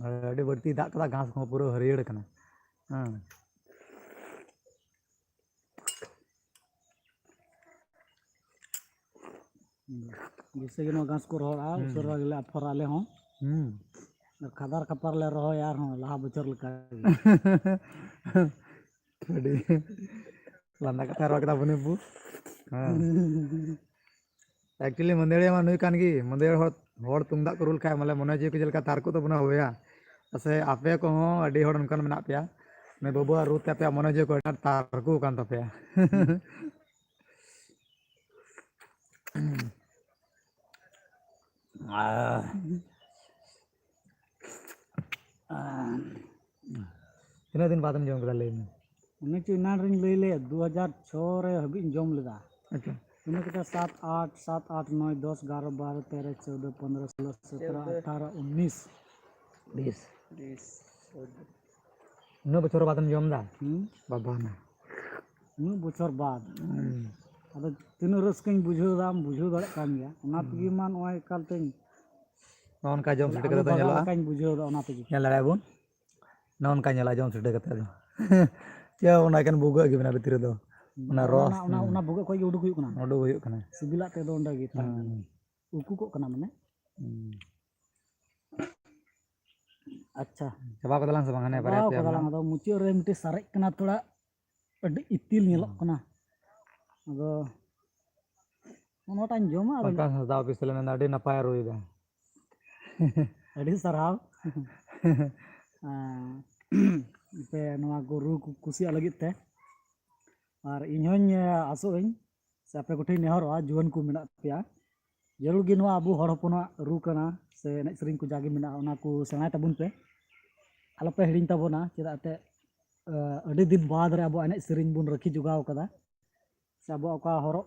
अडे बर्ती दा कदा घास को पूरा हरियर कना Bisa kita gas ko roh al, surah gila afar ale hon. खादार खपार ले रहो यार हो लाहा बचर लका अड़ी लांदा कथा रॉ कदा बने बु एक्चुअली मंदेड़े मा नुई कान गी मंदेड़ होड़ तुमदा को रुल खाय माले मने जे के जलका तार को तो बना होया असे आपे को हो अडी होड़ उनकान मेना पेया मैं बाबू रूत पे मने जे को तार को कान तपेया तीन दिन बाद जम कदा लेने उन्हें चुनान रिंग ले ले 2006 रे हबी जम लेदा अच्छा उन्हें किता 7 8 7 8 9 10 11 12 13 14 15 16 17 18 19 20 20 नो बछर बाद जम दा बाबा ना नु बछर बाद अद तीन रस्कኝ बुझो दाम बुझो दड़ कान गया ओना तगी मान ओय कालते नॉन का जम सेट करते नेला कान बुझो दा ओना तगी नेला रे बुन नॉन का नेला जम सेट करते दो क्या ओना कन बुगा गे बना भीतर दो ओना रस ओना बुगा कोई उडुक हुई कना ओडो हुई कना सिबिला ते दो ओंडा गे उकु को कना माने अच्छा चबा को दलान से बांगने बारे पे कदलांग दो मुचे रे मिटे सारे कना थोड़ा अडी इतिल नेलक कना अदो ओनोटान जमा का सदा ऑफिस ले ना अडी नपाय रोई दा अडी सराव पे नवा गुरु कुसी लगित ते और इन्होंने आसोई से आपे कोठी नेहरवा जुवन को मेना पेया जरूर गे नवा अबु हड़ हपना रू कना से एने सेरिंग को जागे मेना ओना को सेणाय तबुन पे आलो पे हिडिन तबोना चेदा ते अडी दिन बाद रे अबु एने सेरिंग बुन रखी जुगाव कदा से अबु ओका हरो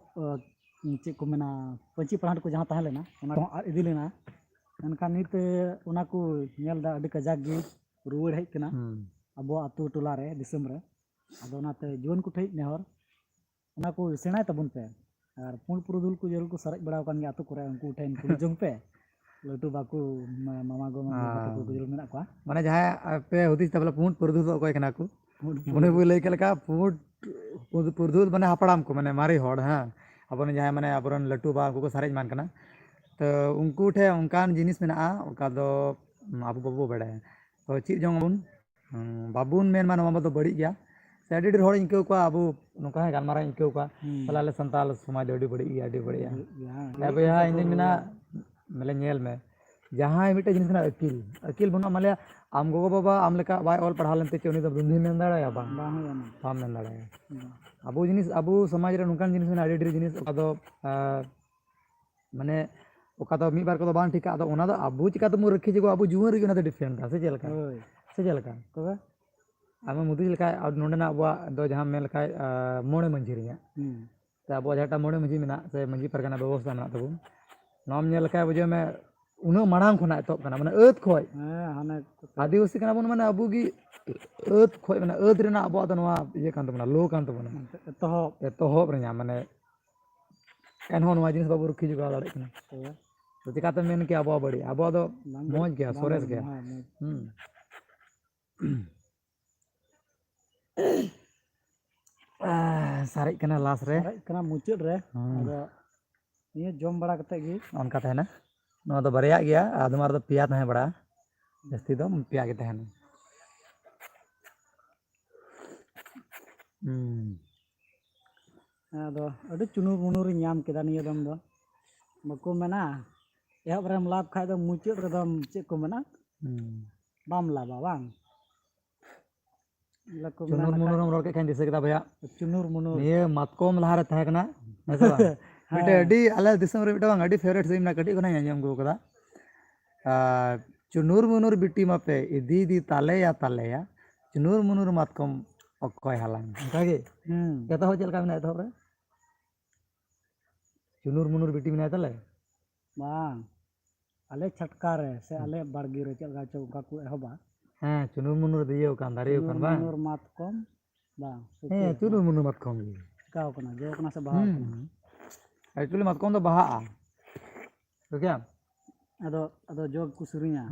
चे को मेना पंची पढ़ाट को जहां ताहे लेना ओना इदी लेना एनका नित ओना को नेल दा अडी कजाक गे रुवड़ हेज कना अब आतु टोला रे दिसम रे अदो नाते जुवन को ठेज नेहर ओना को सेणाय तबुन पे और पुण पुरुदुल को जरूर को सरज बड़ा कान गे आतु करे उनको ठेन कुली जंग पे लटू बाकू मामा गो मामा को जरूर मेना को माने जहां पे हुदिस तबला पुण पुरुदुल को कना को मने बु लई केलका पुण पुरुदुल माने हापड़ाम को माने मारी होड़ हां अपन जहां माने अबरन लटू बा को सरज मान कना तो उनको ठे उनकान जिनिस मेना ओका दो आबू बाबू बड़ा तो चीज जंग बुन बाबुन मेन मान मामा तो बड़ी गया से अडी होड़ इनके को आबू नुका गान मारा इनके को पलाले संताल समाज अडी बड़ी गया अडी बड़ी है भैया इन मेना मेले नेल में जहां मिटे जिनिस ना अकिल बना माले आम गो बाबा आम लेका बाय ऑल पढ़ा लेते चे उनी तो दुंधी मेन दाड़ा या बाम मेन दाड़ा आबू जिनिस आबू समाज रे नुकान जिनिस ना अडी जिनिस ओका माने ओका तो मी बार को बान ठीक आदो ओना दो आबू चिका तो मु रखी जगो आबू जुवन रे ओना तो डिफरेंट से जेलका तो आम मुदी लेका नोंडेना अबवा दो जहां मेन लेका मोड़े मंझी रे तो अबवा जहाटा मोड़े मंझी मेना से मंझी परगना व्यवस्था मेना तबु नाम नेल लेका बुझे में उना मांग खना एतब कना माने एत खोय हाने आदिवासी कना बन माने अबू गी एत खोय माने एत रेना अबवा तो नवा ये कान तबना लो कान तबना एतहब रे माने एनहो नवा जिनिस बाबू रखी जुगा दाड़े कना तो चिकाते मेन के अबवा बड़ी अबवा दो मौज गया सोरेस गया सारे कना लास रे कना मुचेद रे अदो ये जम बड़ा कते गी उनका तहना नो तो बरिया गया आदमार तो पिया तहे बड़ा जस्ती दो पिया के तहना अदो अडी चुनुर मुनुर नाम केदा निया दम दो बको मेना एहब रेम लाभ खाय दो मुचेद रे दम चे को मेना बाम लाबा बांग लको चुनुर मुनुर रोड के खान दिसे केदा भैया चुनुर मुनुर ये मतकोम लहारे तहे कना ऐसा मिटे अडी अले दिसम रे मिटे बांग अडी फेवरेट सिम ना कटी कोना आंजम गो कदा चुनुर मुनुर बिटी मापे इदी दी ताले या चुनुर मुनुर मतकोम अकोय हालांग कागे केता हो चलका मेना तो रे चुनुर मुनुर बिटी मेना तले बांग अले छटका रे से अले बाड़गी रे चलगा चौका को एहबा हां चुनुर मुनुर दियो कान दारियो कान बा मुनुर मतकोम बांग चुनुर मुनुर मतकोम काव कना जो कना से बाहर एक्चुअली मतकोम तो बहा तो क्या अदो अदो जोग को सुरिया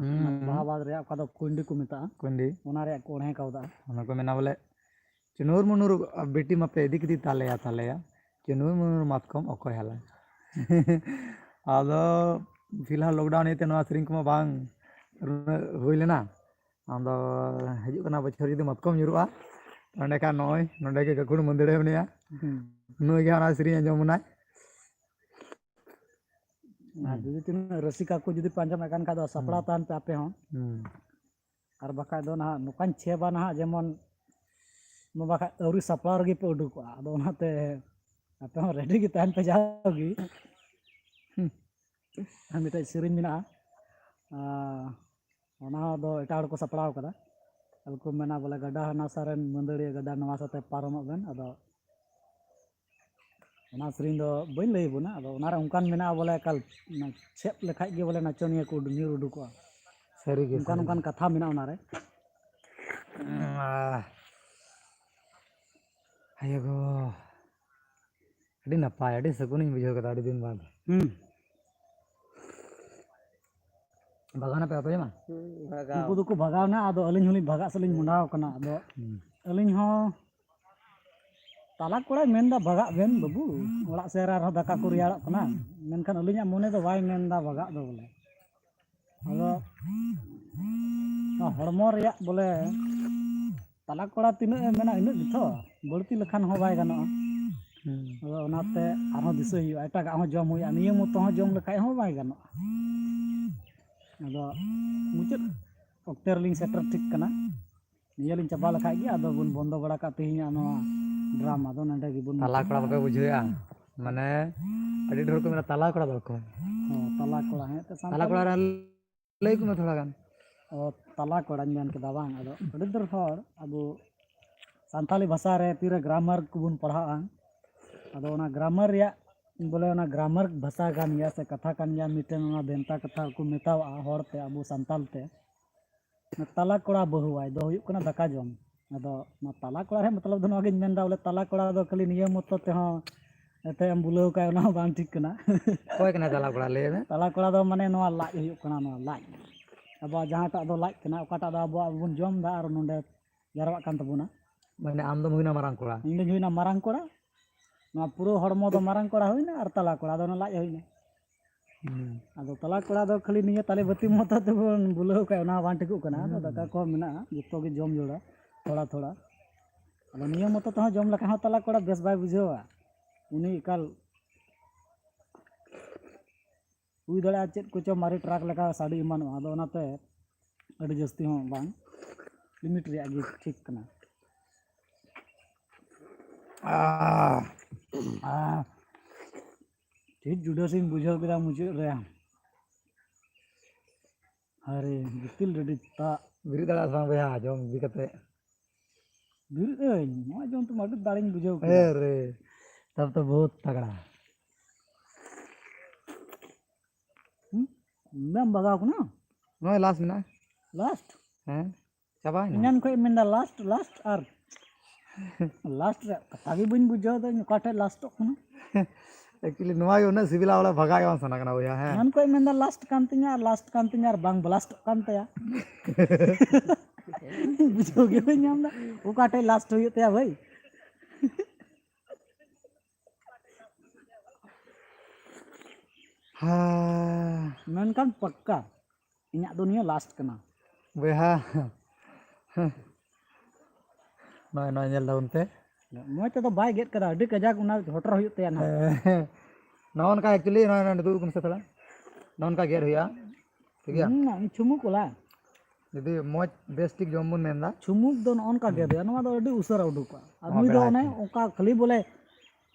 बहा बाद रे का दो कुंडी को मेता कुंडी ओना रे कोणे कावदा ओना को मेना बोले चुनुर मुनुर बेटी मापे इदी किदी ताले या चुनुर मुनुर मतकोम अकोय हाला आदो फिलहाल लॉकडाउन इते नवा सरिंग को बांग हुई लेना आदो हजू कना बछर जुदी मतकम जुरुआ अंडे का नय नोडे के गकुड़ मंदिरे मनिया नुई के ना सेरी आंजमना जुदी तीन रसिका को जुदी पांजम एकान का दो सपड़ा तान पे आपे हूँ और बखा दो ना नुकान छेबा ना जेमन बखा अवरी सपड़ा रगी पे उडुक अदो ओनाते आपे हूँ रेडी की तान पे जाओगी मिटे सेरिंग मिना ओना दो एटा हड़ को सपड़ाव कदा अलको मेना बोले गड्ढा हना सारेन मंदड़ी गड्ढा नवा साथे पारमोग बेन अदो ओना सेरिंग दो बइन लई बुना अदो ओनारे उनकान मेना बोले कल छेप लेखाय गे बोले नाचनिया को न्यूर उडुको सरी के उनकान कथा मेना ओनारे आयो गो अड़ी नपाय अड़ी सगुनी बुझाव कदा अड़ी दिन बाद बागान पे आपे मा भागा उनको दुको भगाव ना अदो अलिन हुली भगा सलिन मुंडाव कना अदो अलिन हो ताला कोड़ा मेनदा भगा बेन बाबू ओड़ा सेरा रह दाका को रियाड़ कना मेनखान अलिन्या मोने दो वाई मेनदा भगा दो बोले अदो हड़मो रिया बोले ताला कोड़ा तिना मेना इना दिथो बळती लखान हो बाय गानो अदो ओनाते आरो दिसो हुई एटागा हो जम हुई नियम मतो हो जम लखाय हो बाय गानो अदो मुचत ऑक्टर लिंग सेटर ठीक कना नियलिंग चाबा लखाय गे अदो बुन बंदो बड़ा का तेहिया नवा ड्रामा दो नंडे गी बुन ताला कड़ा बापे बुझेया माने अड़ी ढोर को मेरा ताला कड़ा दको ताला कोड़ा है तो ताला कड़ा रे लई को थोड़ा गान ताला कोड़ा मेन के दाबांग अदो अड़ी दर हर अब सांताली भाषा रे तीरे ग्रामर को बुन पढ़ा अदो ओना ग्रामर रिया बोले ओना ग्रामर भाषा गान गया से कथा कान गया मिटेन ओना बेंता कथा को मेतावा हरते अब सांताल ते ताला कोड़ा बहुवाय दो हुयुक कना दाका जम अदो ना ताला कोड़ा रे मतलब दो नगिन मेनदा बोले ताला कोड़ा दो खाली नियम मतो ते हो एते हम बुलाव का ओना बांग ठीक कना कोय कना ताला कड़ा ले में ताला कोड़ा दो माने नोआ लाज हुयुक कना नोआ लाज अब जहाटा दो लाज कना ओकाटा दो अब बुन जम दा और नोंडे जारवा कान तबुना माने आम दो हुइना मारांग कड़ा इन दो हुइना मारांग कोड़ा नोआ पुरो हड़मो दो मारांग कोड़ा हुइना और ताला कोड़ा दो लाज हुइना अदो ताला कोड़ा दो खाली निया ताले बत्ती मतो ते बुन बुलाव का ओना बांग ठिकु कना अदो दाका को मेना जतो गे जम जोड़ा थोड़ा थोड़ा अब नियम मतो तो जम लखा हो ताला कोड़ा बेस बाय बुझेवा उनी काल हुई दड़ा चेत को चो मारी ट्रक लगा साड़ी इमानो अदो ओनाते अड़ी जस्ती हो बांग लिमिट रिया गे ठीक कना ठीक जुड़ा सिंह बुझाव केदा मुझे रे अरे गितिल रेडी ता बिरी दड़ा सांग भैया जम बि कते बिर ए नो जम तो माटी दाड़िन बुझाव ए रे तब तो बहुत तगड़ा मैम भगाव को ना नय लास्ट में ना लास्ट हैं चाबा इनन को मेंदा लास्ट लास्ट आर लास्ट रे कथा भी बन बुझाव दो काटे लास्ट को ना एक्चुअली नवा यो ना सिविला वाला भगाय वन सना कना भैया हैं इनन को मेंदा लास्ट कांतिया और बांग ब्लास्ट कांतया बुझो गे भाई नाम दा वो काटे लास्ट हुई तया भाई हाँ मेनकान पक्का इन्या दुनिया लास्ट कना भैया नय नय नेल दाउन पे मोय ते तो बाय गेट कदा अडी कजाक उना होटर हुई तया ना नौन का एक्चुअली नय नय दूर कुम से थोड़ा नौन का गेर हुआ ठीक है छुमुक कोला यदि मोज बेस्टिक जम्बुन मेनदा छुमुक दो नौन का गेर नवा दो अडी उसरा उडुका आदमी दो ने ओका खाली बोले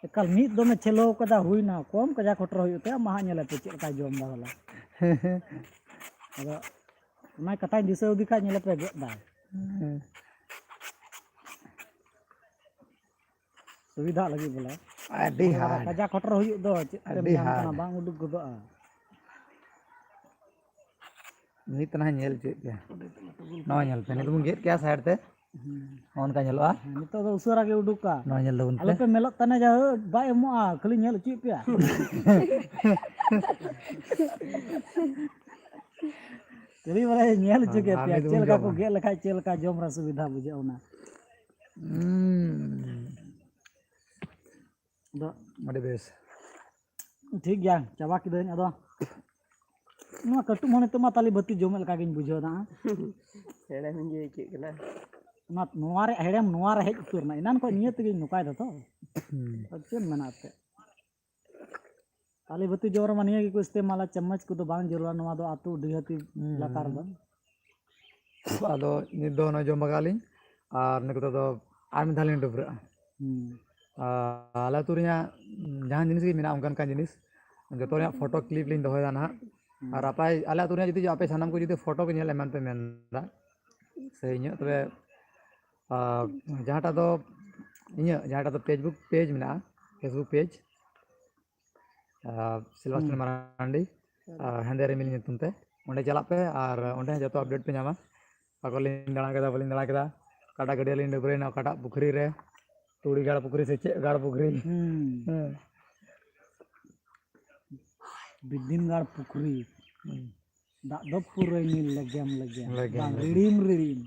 एकल मीत दो में चलो कदा हुई ना कम कजाक होटर हुई तया महा नेले पे चेक का जम दा वाला अदो ना कथा दिसे उदिका नेले पे गेट दा सुविधा लगी बोला अडी हार्ड कजाक होटर हुई दो चेक अडी हार्ड बांग उडुक गदो नित ना नेल चे के नवा नेल पे तुम गेट क्या साइड ते ऑन का नेलवा नितो दो उसरा के उडुका नवा नेल दाउन आले पे पे मेलत तने जा बाय एमोआ खाली नेल ची पे तेरी वाला नेल चुके पे चेल का को गेल खाय चेल का जम रा सुविधा बुझे ओना दो मडे बेस ठीक गया चाबा की देन अदो ᱱᱚᱣᱟ ᱠᱟᱹᱴᱩᱵ ᱢᱚᱱᱮ ᱛᱮᱢᱟ ᱛᱟᱞᱮ ᱵᱟᱹᱛᱤ ᱡᱚᱢᱮᱫ ᱞᱮᱠᱟ ᱜᱤᱧ ᱵᱩᱡᱷᱟᱹᱣ ᱫᱟ ᱦᱮᱲᱮᱢ ᱜᱮ ᱟᱹᱭᱠᱟᱹᱜ ᱠᱟᱱᱟ ᱱᱚᱣᱟ ᱨᱮ ᱦᱮᱲᱮᱢ ᱱᱚᱣᱟ ᱨᱮ ᱦᱮᱡ ᱩᱛᱟᱹᱨ ᱱᱟ ᱮᱱᱟᱱ ᱠᱷᱚᱱ ᱱᱤᱭᱟᱹ ᱛᱮᱜᱮᱧ ᱱᱚᱠᱟᱭ ᱫᱟ ᱛᱚ ᱪᱮᱫ ᱢᱮᱱᱟ ᱮᱱᱛᱮᱫ ᱛᱟᱞᱮ ᱵᱟᱹᱛᱤ ᱡᱚᱢ ᱨᱮᱢᱟ ᱱᱤᱭᱟᱹ ᱜᱮᱠᱚ ᱤᱥᱛᱮᱢᱟᱞᱟ ᱪᱟᱢᱚᱪ ᱠᱚᱫᱚ ᱵᱟᱝ ᱡᱟᱹᱨᱩᱲᱟ ᱱᱚᱣᱟ ᱫᱚ ᱟᱹᱛᱩ ᱰᱤᱦᱟᱹᱛᱤ ᱮᱞᱟᱠᱟ ᱨᱮᱫᱚ ᱟᱫᱚ ᱱᱤᱛ ᱫᱚ ᱚᱱᱟ ᱡᱚᱢ ᱵᱟᱜᱟᱣ ᱟᱹᱞᱤᱧ ᱟᱨ ᱱᱤᱛᱚᱜ ᱫᱚ ᱟᱨ ᱢᱤᱫ ᱫᱷᱟᱣ ᱞᱤᱧ ᱰᱟᱹᱵᱽᱨᱟᱹᱜᱼᱟ ᱟᱞᱮ ᱟᱹᱛᱩ ᱨᱮᱭᱟᱜ ᱡᱟᱦᱟᱸ ᱡᱤᱱᱤᱥ ᱜᱮ ᱢᱮᱱᱟᱜᱼᱟ ᱚᱱᱠᱟᱱ ᱡᱤᱱᱤᱥ ᱡᱚᱛᱚ ᱨᱮᱭᱟᱜ ᱯᱷᱳᱴᱳ ᱠᱞᱤᱯ ᱞᱤᱧ ᱫᱚᱦᱚᱭᱮᱫᱟ ᱱᱟᱦᱟᱜ ᱟᱨ ᱟᱞᱮ ᱟᱹᱛᱩ ᱨᱮᱭᱟᱜ ᱡᱩᱫᱤ ᱟᱯᱮ ᱥᱟᱱᱟᱢ ᱠᱚ ᱡᱩᱫᱤ ᱯᱷᱳᱴᱳ ᱠᱚ ᱧᱮᱞ ᱮᱢᱟᱱ ᱯᱮ ᱢᱮᱱᱫᱟ ᱥᱮ ᱤᱧᱟᱹᱜ ᱛᱚᱵᱮ ᱡᱟᱦᱟᱸᱴᱟᱜ ᱫᱚ ᱤᱧᱟᱹᱜ ᱡᱟᱦᱟᱸᱴᱟᱜ ᱫᱚ ᱯᱷᱮᱥᱵᱩᱠ ᱯᱮᱡᱽ ᱢᱮᱱᱟᱜᱼᱟ ᱯᱷᱮᱥᱵᱩᱠ ᱯᱮᱡᱽ सिल्वास्टर मारांडी हेंदे रिमिल ᱧᱩᱛᱩᱢ ᱛᱮ ᱚᱸᱰे ᱪᱟᱞᱟᱜ ᱯᱮ ᱟᱨ ᱚᱸᱰे ᱡᱚᱛᱚ ᱟᱯᱰᱮᱴ ᱯᱮ ᱧᱟᱢᱟ ᱚᱠᱟ ᱠᱚᱞᱤᱧ ᱫᱟᱬᱟ ᱠᱮᱫᱟ ᱵᱟᱹᱞᱤᱧ ᱫᱟᱬᱟ ᱠᱮᱫᱟ ᱚᱠᱟᱴᱟᱜ ᱜᱟᱹᱰᱭᱟᱹ ᱞᱤᱧ ᱰᱟᱹᱵᱽᱨᱟᱹᱭᱮᱱᱟ ᱚᱠᱟᱴᱟᱜ ᱯᱩᱠᱷᱨᱤ ᱨᱮ ᱛᱩᱲᱤ ᱜᱟᱲ ᱯᱩᱠᱷᱨᱤ ᱥᱮ ᱪᱮᱫ ᱜᱟᱲ ᱯᱩᱠᱷᱨᱤ ᱵᱤᱫᱤᱱᱜᱟᱲ ᱯᱩᱠᱷᱨᱤ ᱫᱟᱜ ᱫᱚ ᱯᱩᱨᱟᱹ ᱱᱤᱞ ᱞᱮᱜᱮᱢ ᱵᱟᱝ ᱨᱤᱲᱤᱢ ᱨᱤᱲᱤᱢ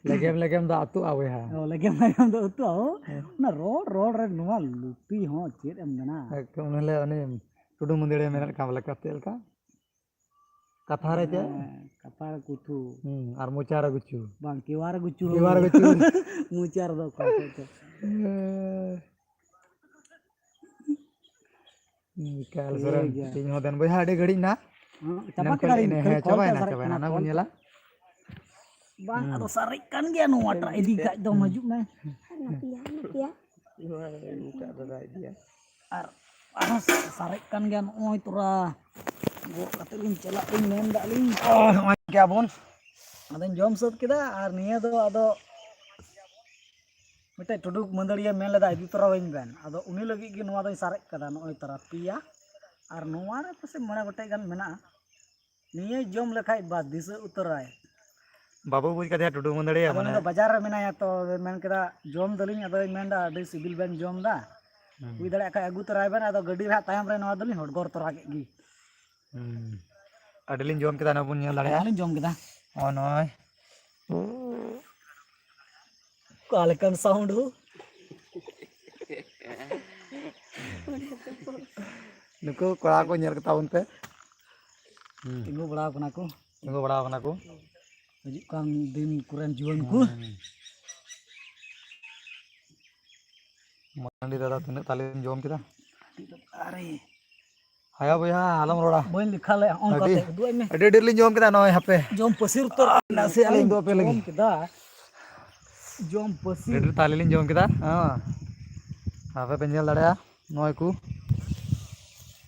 ᱞᱮᱜᱮᱢ ᱞᱮᱜᱮᱢ ᱫᱚ ᱟᱹᱛᱩᱜᱼᱟ ᱵᱚᱭᱦᱟ ᱞᱮᱜᱮᱢ ᱞᱮᱜᱮᱢ ᱫᱚ ᱟᱹᱛᱩᱜᱼᱟ ᱚᱱᱟ ᱨᱚᱲ ᱨᱮ ᱱᱚᱣᱟ ᱞᱩᱯᱤ ᱦᱚᱸ ᱪᱮᱫ ᱮᱢ ᱢᱮᱱᱟ ᱮᱠᱫᱚᱢ ᱩᱱᱤ ᱴᱩᱰᱩ ᱢᱩᱸᱫᱲᱤᱭᱟᱹ ᱢᱮᱱᱮᱫ ᱠᱟᱱ ᱞᱮᱠᱟ ᱪᱮᱫ ᱞᱮᱠᱟ ᱠᱟᱛᱷᱟ ᱨᱮ ᱪᱮᱫ ᱠᱟᱛᱷᱟ ᱨᱮ ᱠᱩᱪᱩ ᱟᱨ ᱢᱚᱪᱟ ᱨᱮ ᱜᱩᱪᱩ ᱵᱟᱝ ᱠᱮᱣᱟ ᱨᱮ ᱜᱩᱪᱩ ᱠᱮᱣᱟ ᱨᱮ ᱜᱩᱪᱩ ᱢᱚᱪᱟ ᱨᱮᱫᱚ ᱚᱠᱟ ᱠᱷᱚᱡ ᱪᱚ ᱠᱟᱞ ᱥᱚᱨᱮᱱ ᱤᱧ ᱦᱚᱸ ᱫᱮᱱ ᱵᱚᱭᱦᱟ ᱟᱹᱰᱤ ᱜᱷᱟᱹᱲᱤᱡ ᱱᱟ ᱪᱟᱵᱟ ᱠᱮᱫᱟᱞᱤᱧ ᱦᱮᱸ ᱠᱚᱞ ᱛᱮ ᱪᱟᱵᱟᱭᱮᱱᱟ ᱚᱱᱟ ᱵᱚᱱ ᱧᱮᱞᱟ ᱵᱟᱝ ᱟᱫᱚ ᱥᱟᱨᱮᱡ ᱠᱟᱱ ᱜᱮᱭᱟ ᱱᱚᱣᱟᱴᱟᱜ ᱤᱫᱤ ᱠᱷᱟᱡ ᱫᱚᱢ ᱦᱤᱡᱩᱜ ᱢᱮ ᱱᱟᱯᱤᱭᱟ ᱱᱤᱛᱚᱜ ᱫᱚ ᱤᱫᱤᱭᱟ ᱟᱨ ᱥᱟᱨᱮᱡ ᱠᱟᱱ ᱜᱮᱭᱟ ᱱᱚᱜᱼᱚᱭ ᱛᱚᱨᱟ ᱜᱚᱜ ᱠᱟᱛᱮᱫ ᱞᱤᱧ ᱪᱟᱞᱟᱜ ᱞᱤᱧ ᱢᱮᱱ ᱫᱟ ᱞᱤᱧ ᱱᱚᱜᱼᱚᱭ ᱜᱮᱭᱟᱵᱚᱱ ᱟᱫᱚᱧ ᱡᱚᱢ ᱥᱟᱹᱛ ᱠᱮᱫᱟ ᱟᱨ ᱱᱤᱭᱟᱹ ᱫᱚ ᱟᱫᱚ ᱢᱤᱫᱴᱮᱡ ᱴᱩᱰᱩ ᱢᱟᱹᱫᱟᱹᱲᱤᱭᱟᱹ ᱢᱮᱱ ᱞᱮᱫᱟ ᱤᱫᱤ ᱛᱚᱨᱟᱣᱟᱹᱧ ᱵᱮᱱ ᱟᱫᱚ ᱩᱱᱤ ᱞᱟᱹᱜᱤᱫ ᱜᱮ ᱱᱚᱣᱟ ᱫᱚᱧ ᱥᱟᱨᱮᱡ ᱠᱟᱫᱟ ᱱᱚᱜᱼᱚᱭ ᱛᱚᱨᱟ ᱯᱮᱭᱟ ᱟᱨ ᱱᱚᱣᱟ ᱨᱮ ᱯᱟᱥᱮᱡ 9 ᱜᱚᱴᱮᱡ ᱜᱟᱱ ᱢᱮᱱᱟᱜᱼᱟ ᱱᱤᱭᱟᱹ ᱡᱚᱢ ᱞᱮᱠᱷᱟᱡ ᱵᱟ ᱫᱤᱥᱟᱹ ᱩᱛᱟᱹᱨᱟᱭ ᱵᱟᱵᱩ ᱵᱩᱡᱽ ᱠᱟᱫᱮᱭᱟ ᱴᱩᱰᱩ ᱢᱩᱸᱫᱲᱤᱭᱟᱹ ᱟᱫᱚ ᱩᱱᱤ ᱫᱚ ᱵᱟᱡᱟᱨ ᱨᱮ ᱢᱮᱱᱟᱭᱟ ᱛᱚ ᱢᱮᱱ ᱠᱮᱫᱟ ᱡᱚᱢ ᱫᱟᱞᱤᱧ ᱟᱫᱚᱭ ᱢᱮᱱᱫᱟ ᱟᱹᱰᱤ ᱥᱤᱵᱤᱞ ᱵᱮᱱ ᱡᱚᱢ ᱫᱟ ᱦᱩᱭ ᱫᱟᱲᱮᱭᱟᱜ ᱠᱷᱟᱡ ᱟᱹᱜᱩ ᱛᱚᱨᱟᱭ ᱵᱮᱱ ᱟᱫᱚ ᱜᱟᱹᱰᱤ ᱨᱮ ᱛᱟᱭᱚᱢ ᱨᱮ ᱱᱚᱣᱟ ᱫᱚᱞᱤᱧ ᱦᱚᱰᱜᱚᱨ ᱛᱚᱨᱟ ᱠᱮᱫ ᱜᱮ ᱟᱹᱰᱤᱞᱤᱧ ᱡᱚᱢ ᱠᱮᱫᱟ ᱚᱱᱟ ᱵᱚᱱ ᱧᱮᱞ ᱫᱟᱲᱮᱭᱟᱜᱼᱟ ᱚᱱᱟᱞᱤᱧ ᱡᱚᱢ ᱠᱮᱫᱟ ᱱᱚᱜᱼᱚᱭ ᱚᱠᱟ ᱞᱮᱠᱟᱱ ᱥᱟᱣᱩᱱᱰ ᱦᱳ ᱱᱩᱠᱩ ᱠᱚᱲᱟ ᱠᱚ ᱧᱮᱞ ᱠᱟᱛᱟ ᱵᱚᱱ ᱯᱮ ᱛᱤᱸᱜᱩ ᱵᱟᱲᱟᱣ ᱠᱟᱱᱟ ᱠᱚ ᱛᱤᱸᱜᱩ ᱵᱟᱲᱟᱣ ᱠᱟᱱᱟ ᱠᱚ ᱦᱤᱡᱩᱜ ᱠᱟᱱ ᱫᱤᱱ ᱠᱚᱨᱮᱱ ᱡᱩᱣᱟᱹᱱ ᱠᱚ ᱢᱟᱹᱱᱰᱤ ᱫᱟᱫᱟ ᱛᱤᱱᱟᱹᱜ ᱛᱟᱞᱮᱢ ᱡᱚᱢ ᱠᱮᱫᱟ ᱟᱨᱮ ᱦᱟᱭᱟ ᱵᱚᱭᱦᱟ ᱟᱞᱚᱢ ᱨᱚᱲᱟ ᱵᱟᱹᱧ ᱞᱮᱠᱷᱟ ᱞᱮᱜᱼᱟ ᱟᱹᱰᱤ ᱚᱱᱠᱟᱛᱮ ᱩᱫᱩᱜ ᱟᱹᱧ ᱢᱮ ᱟᱹᱰᱤ ᱰᱷᱮᱨ ᱞᱤᱧ ᱡᱚᱢ ᱠᱮᱫᱟ ᱱᱚᱜᱼᱚᱭ ᱦᱟᱯᱮ ᱡᱚᱢ ᱯᱟᱹᱥᱤᱨ ᱩᱛᱟᱹᱨ ᱱᱟᱥᱮᱭᱟᱜ ᱞᱤᱧ ᱩᱫᱩᱜ ᱟᱯᱮ ᱡᱚᱢ ᱞᱟᱹᱜᱤᱫ ᱠᱮᱫᱟ ᱡᱚᱢ ᱯᱟᱹᱥᱤᱨ ᱰᱷᱮᱨ ᱛᱟᱞᱮ ᱞᱤᱧ ᱡᱚᱢ ᱠᱮᱫᱟ ᱟᱯᱮ ᱯᱮ ᱧᱮᱞ ᱫᱟᱲᱮᱭᱟᱜᱼᱟ ᱱᱚᱜᱼᱚᱭ ᱠᱚ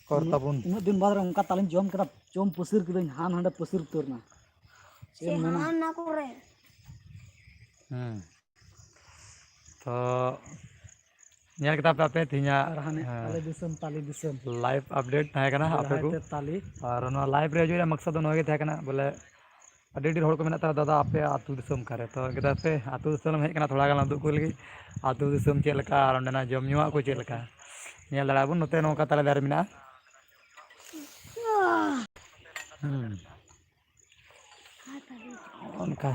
ᱠᱚᱨ ᱛᱟᱵᱚᱱ ᱩᱱᱟᱹᱜ ᱫᱤᱱ ᱵᱟᱫᱽ ᱨᱮ ᱚᱱᱠᱟ ᱛᱟᱞᱮᱧ ᱡᱚᱢ ᱠᱮᱫᱟ ᱡᱚᱢ ᱯᱟᱹᱥᱤᱨ ᱠᱤᱫᱟᱹᱧ ᱦᱟᱱ ᱦᱟᱸᱰᱮ ᱯᱟᱹᱥᱤᱨ ᱩᱛᱟᱹᱨ ᱱᱟ ᱥᱮ ᱦᱟᱱᱟ ᱠᱚᱨᱮ ᱛᱚ ᱧᱮᱞ ᱠᱮᱫᱟ ᱯᱮ ᱟᱯᱮ ᱛᱮᱦᱮᱧᱟᱜ ᱟᱨ ᱦᱟᱱᱮ ᱟᱞᱮ ᱫᱤᱥᱚᱢ ᱛᱟᱞᱮ ᱫᱤᱥᱚᱢ ᱞᱟᱭᱤᱵ ᱟᱯᱰᱮᱴ ᱛᱟᱦᱮᱸ ᱠᱟᱱᱟ ᱟᱯᱮ ᱠᱚ ᱵᱮᱲᱦᱟᱭᱛᱮ ᱛᱟᱞᱮ ᱟᱨ ᱱᱚᱣᱟ ᱞᱟᱭᱤᱵ ᱨᱮ ᱦᱤᱡᱩᱜ ᱨᱮᱭᱟᱜ ᱢᱟᱠᱥᱚᱫ ᱫᱚ ᱱᱚᱣᱟ ᱜᱮ ᱛᱟᱦᱮᱸ ᱠᱟᱱᱟ ᱵᱚᱞᱮ ᱟᱹᱰᱤ ᱰᱷᱮᱨ ᱦᱚᱲ ᱠᱚ ᱢᱮᱱᱟᱜ ᱛᱟᱭᱟ ᱫᱟᱫᱟ ᱟᱯᱮ ᱟᱹᱛᱩ ᱫᱤᱥᱚᱢ ᱚᱠᱟᱨᱮ ᱛᱚ ᱠᱮᱫᱟ ᱯᱮ ᱟᱹᱛᱩ ᱫᱤᱥᱚᱢ ᱦᱮᱡ ᱠᱟᱱᱟ ᱛᱷᱚᱲᱟ ᱜᱟᱱ ᱩᱫᱩᱜ ᱠᱚ ᱞᱟᱹᱜᱤᱫ ᱟᱹᱛᱩ ᱫᱤᱥᱚᱢ ᱪᱮᱫ ᱞᱮᱠᱟ ᱟᱨ ᱚᱸᱰᱮᱱᱟᱜ ᱡᱚᱢ ᱧᱩᱣᱟᱜ ᱠᱚ ᱪᱮᱫ ᱞᱮᱠᱟ ᱧᱮᱞ ᱫᱟᱲᱮᱭᱟᱜ ᱵᱚᱱ ᱱᱚᱛᱮ ᱱᱚᱝᱠᱟ ᱛᱟᱞᱮ ᱫᱟᱨᱮ ᱢᱮᱱᱟᱜᱼᱟ ᱚᱱᱠᱟ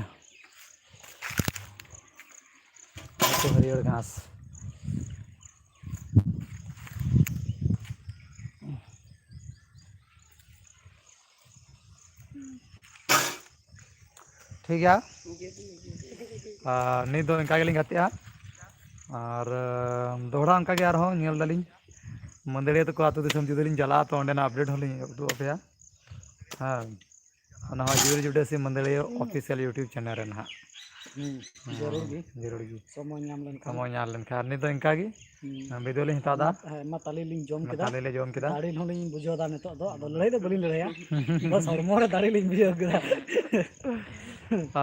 हरियर घास ठीक है ᱱᱤᱛ ᱫᱚ ᱤᱱᱠᱟ ᱜᱮᱞᱤᱧ ᱜᱟᱛᱮᱜᱼᱟ ᱟᱨ ᱫᱚᱦᱲᱟ ᱚᱱᱠᱟ ᱜᱮ ᱟᱨᱦᱚᱸ ᱧᱮᱞ ᱫᱟᱞᱤᱧ ᱢᱟᱹᱫᱟᱹᱲᱤᱭᱟᱹ ᱛᱟᱠᱚ ᱟᱹᱛᱩ ᱫᱤᱥᱚᱢ ᱡᱩᱫᱤ ᱞᱤᱧ ᱪᱟᱞᱟᱜᱼᱟ ᱛᱚ ᱚᱸᱰᱮᱱᱟᱜ ᱟᱯᱰᱮᱴ ᱦᱚᱸᱞᱤᱧ ᱩᱫᱩᱜ ᱟᱯᱮᱭᱟ ᱚᱱᱟ ᱦᱚᱸ ᱡᱩᱣᱟᱹᱨ ᱡᱩᱰᱟᱹᱥᱤ ᱢᱟᱹᱫᱟᱹᱲᱤᱭᱟᱹ ᱚᱯᱷᱤᱥᱤᱭᱟᱞ ᱤᱭᱩᱴᱩᱵᱽ ᱪᱮᱱᱮᱞ ᱨᱮ ᱱᱟᱦᱟᱜ ᱡᱟᱹᱨᱩᱲ ᱜᱮ ᱡᱟᱹᱨᱩᱲ ᱜᱮ ᱥᱚᱢᱚᱭ ᱧᱟᱢ ᱞᱮᱱᱠᱷᱟᱱ ᱥᱚᱢᱚᱭ ᱧᱟᱢ ᱞᱮᱱᱠᱷᱟᱱ ᱱᱤᱛ ᱫᱚ ᱤᱱᱠᱟ ᱜᱮ ᱵᱷᱤᱰᱤᱭᱳ ᱞᱤᱧ ᱦᱟᱛᱟᱣ ᱮᱫᱟ ᱢᱟ ᱛᱟᱞᱮ ᱞᱤᱧ ᱡᱚᱢ ᱠᱮᱫᱟ ᱛᱟᱞᱮ ᱞᱮ ᱡᱚᱢ ᱠᱮᱫᱟ ᱫᱟᱲᱮ ᱦᱚᱸᱞᱤᱧ ᱵᱩᱡᱷᱟᱹᱣ ᱮᱫᱟ ᱱᱤᱛᱚᱜ ᱫᱚ ᱟᱫᱚ ᱞᱟᱹᱲᱦᱟᱹᱭ ᱫᱚ ᱵᱟᱹᱞᱤᱧ ᱞᱟᱹᱲᱦᱟᱹᱭᱟ ᱵᱟᱥ ᱦᱚᱲᱢᱚ ᱨᱮ ᱫᱟᱲᱮ ᱞᱤᱧ ᱵᱩᱡᱷᱟᱹᱣ ᱠᱮᱫᱟ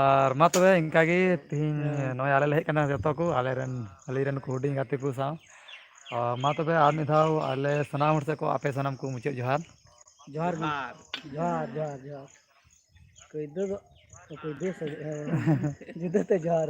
ᱟᱨ ᱢᱟ ᱛᱚᱵᱮ ᱤᱱᱠᱟ ᱜᱮ ᱛᱤᱦᱤᱧ ᱱᱚᱜᱼᱚᱭ ᱟᱞᱮ ᱞᱮ ᱦᱮᱡ ᱠᱟᱱᱟ ᱡᱚᱛᱚ ᱠᱚ ᱟᱞᱮᱨᱮᱱ ᱠᱚ ᱦᱩᱰᱤᱧ ᱜᱟᱛᱮ ᱠᱚ ᱥᱟᱶ ᱢᱟ ᱛᱚᱵᱮ ᱟᱨ ᱢᱤᱫ ᱫᱷᱟᱣ ᱟᱞᱮ ᱥᱟᱱᱟᱢ ᱦᱚᱲ ᱥᱮᱫ ᱠᱚ ᱟᱯᱮ ᱥᱟᱱᱟᱢ ᱠᱚ ᱢᱩᱪᱟᱹᱫ ᱡᱚᱦᱟᱨ ᱡᱚᱦᱟᱨ ᱜᱮ ᱡᱚᱦᱟᱨ ᱠᱟᱹᱭᱫᱟᱹ ᱫᱚ ᱠᱟᱹᱭᱫᱟᱹ ᱡᱩᱫᱟᱹᱛᱮ ᱡᱚᱦᱟᱨ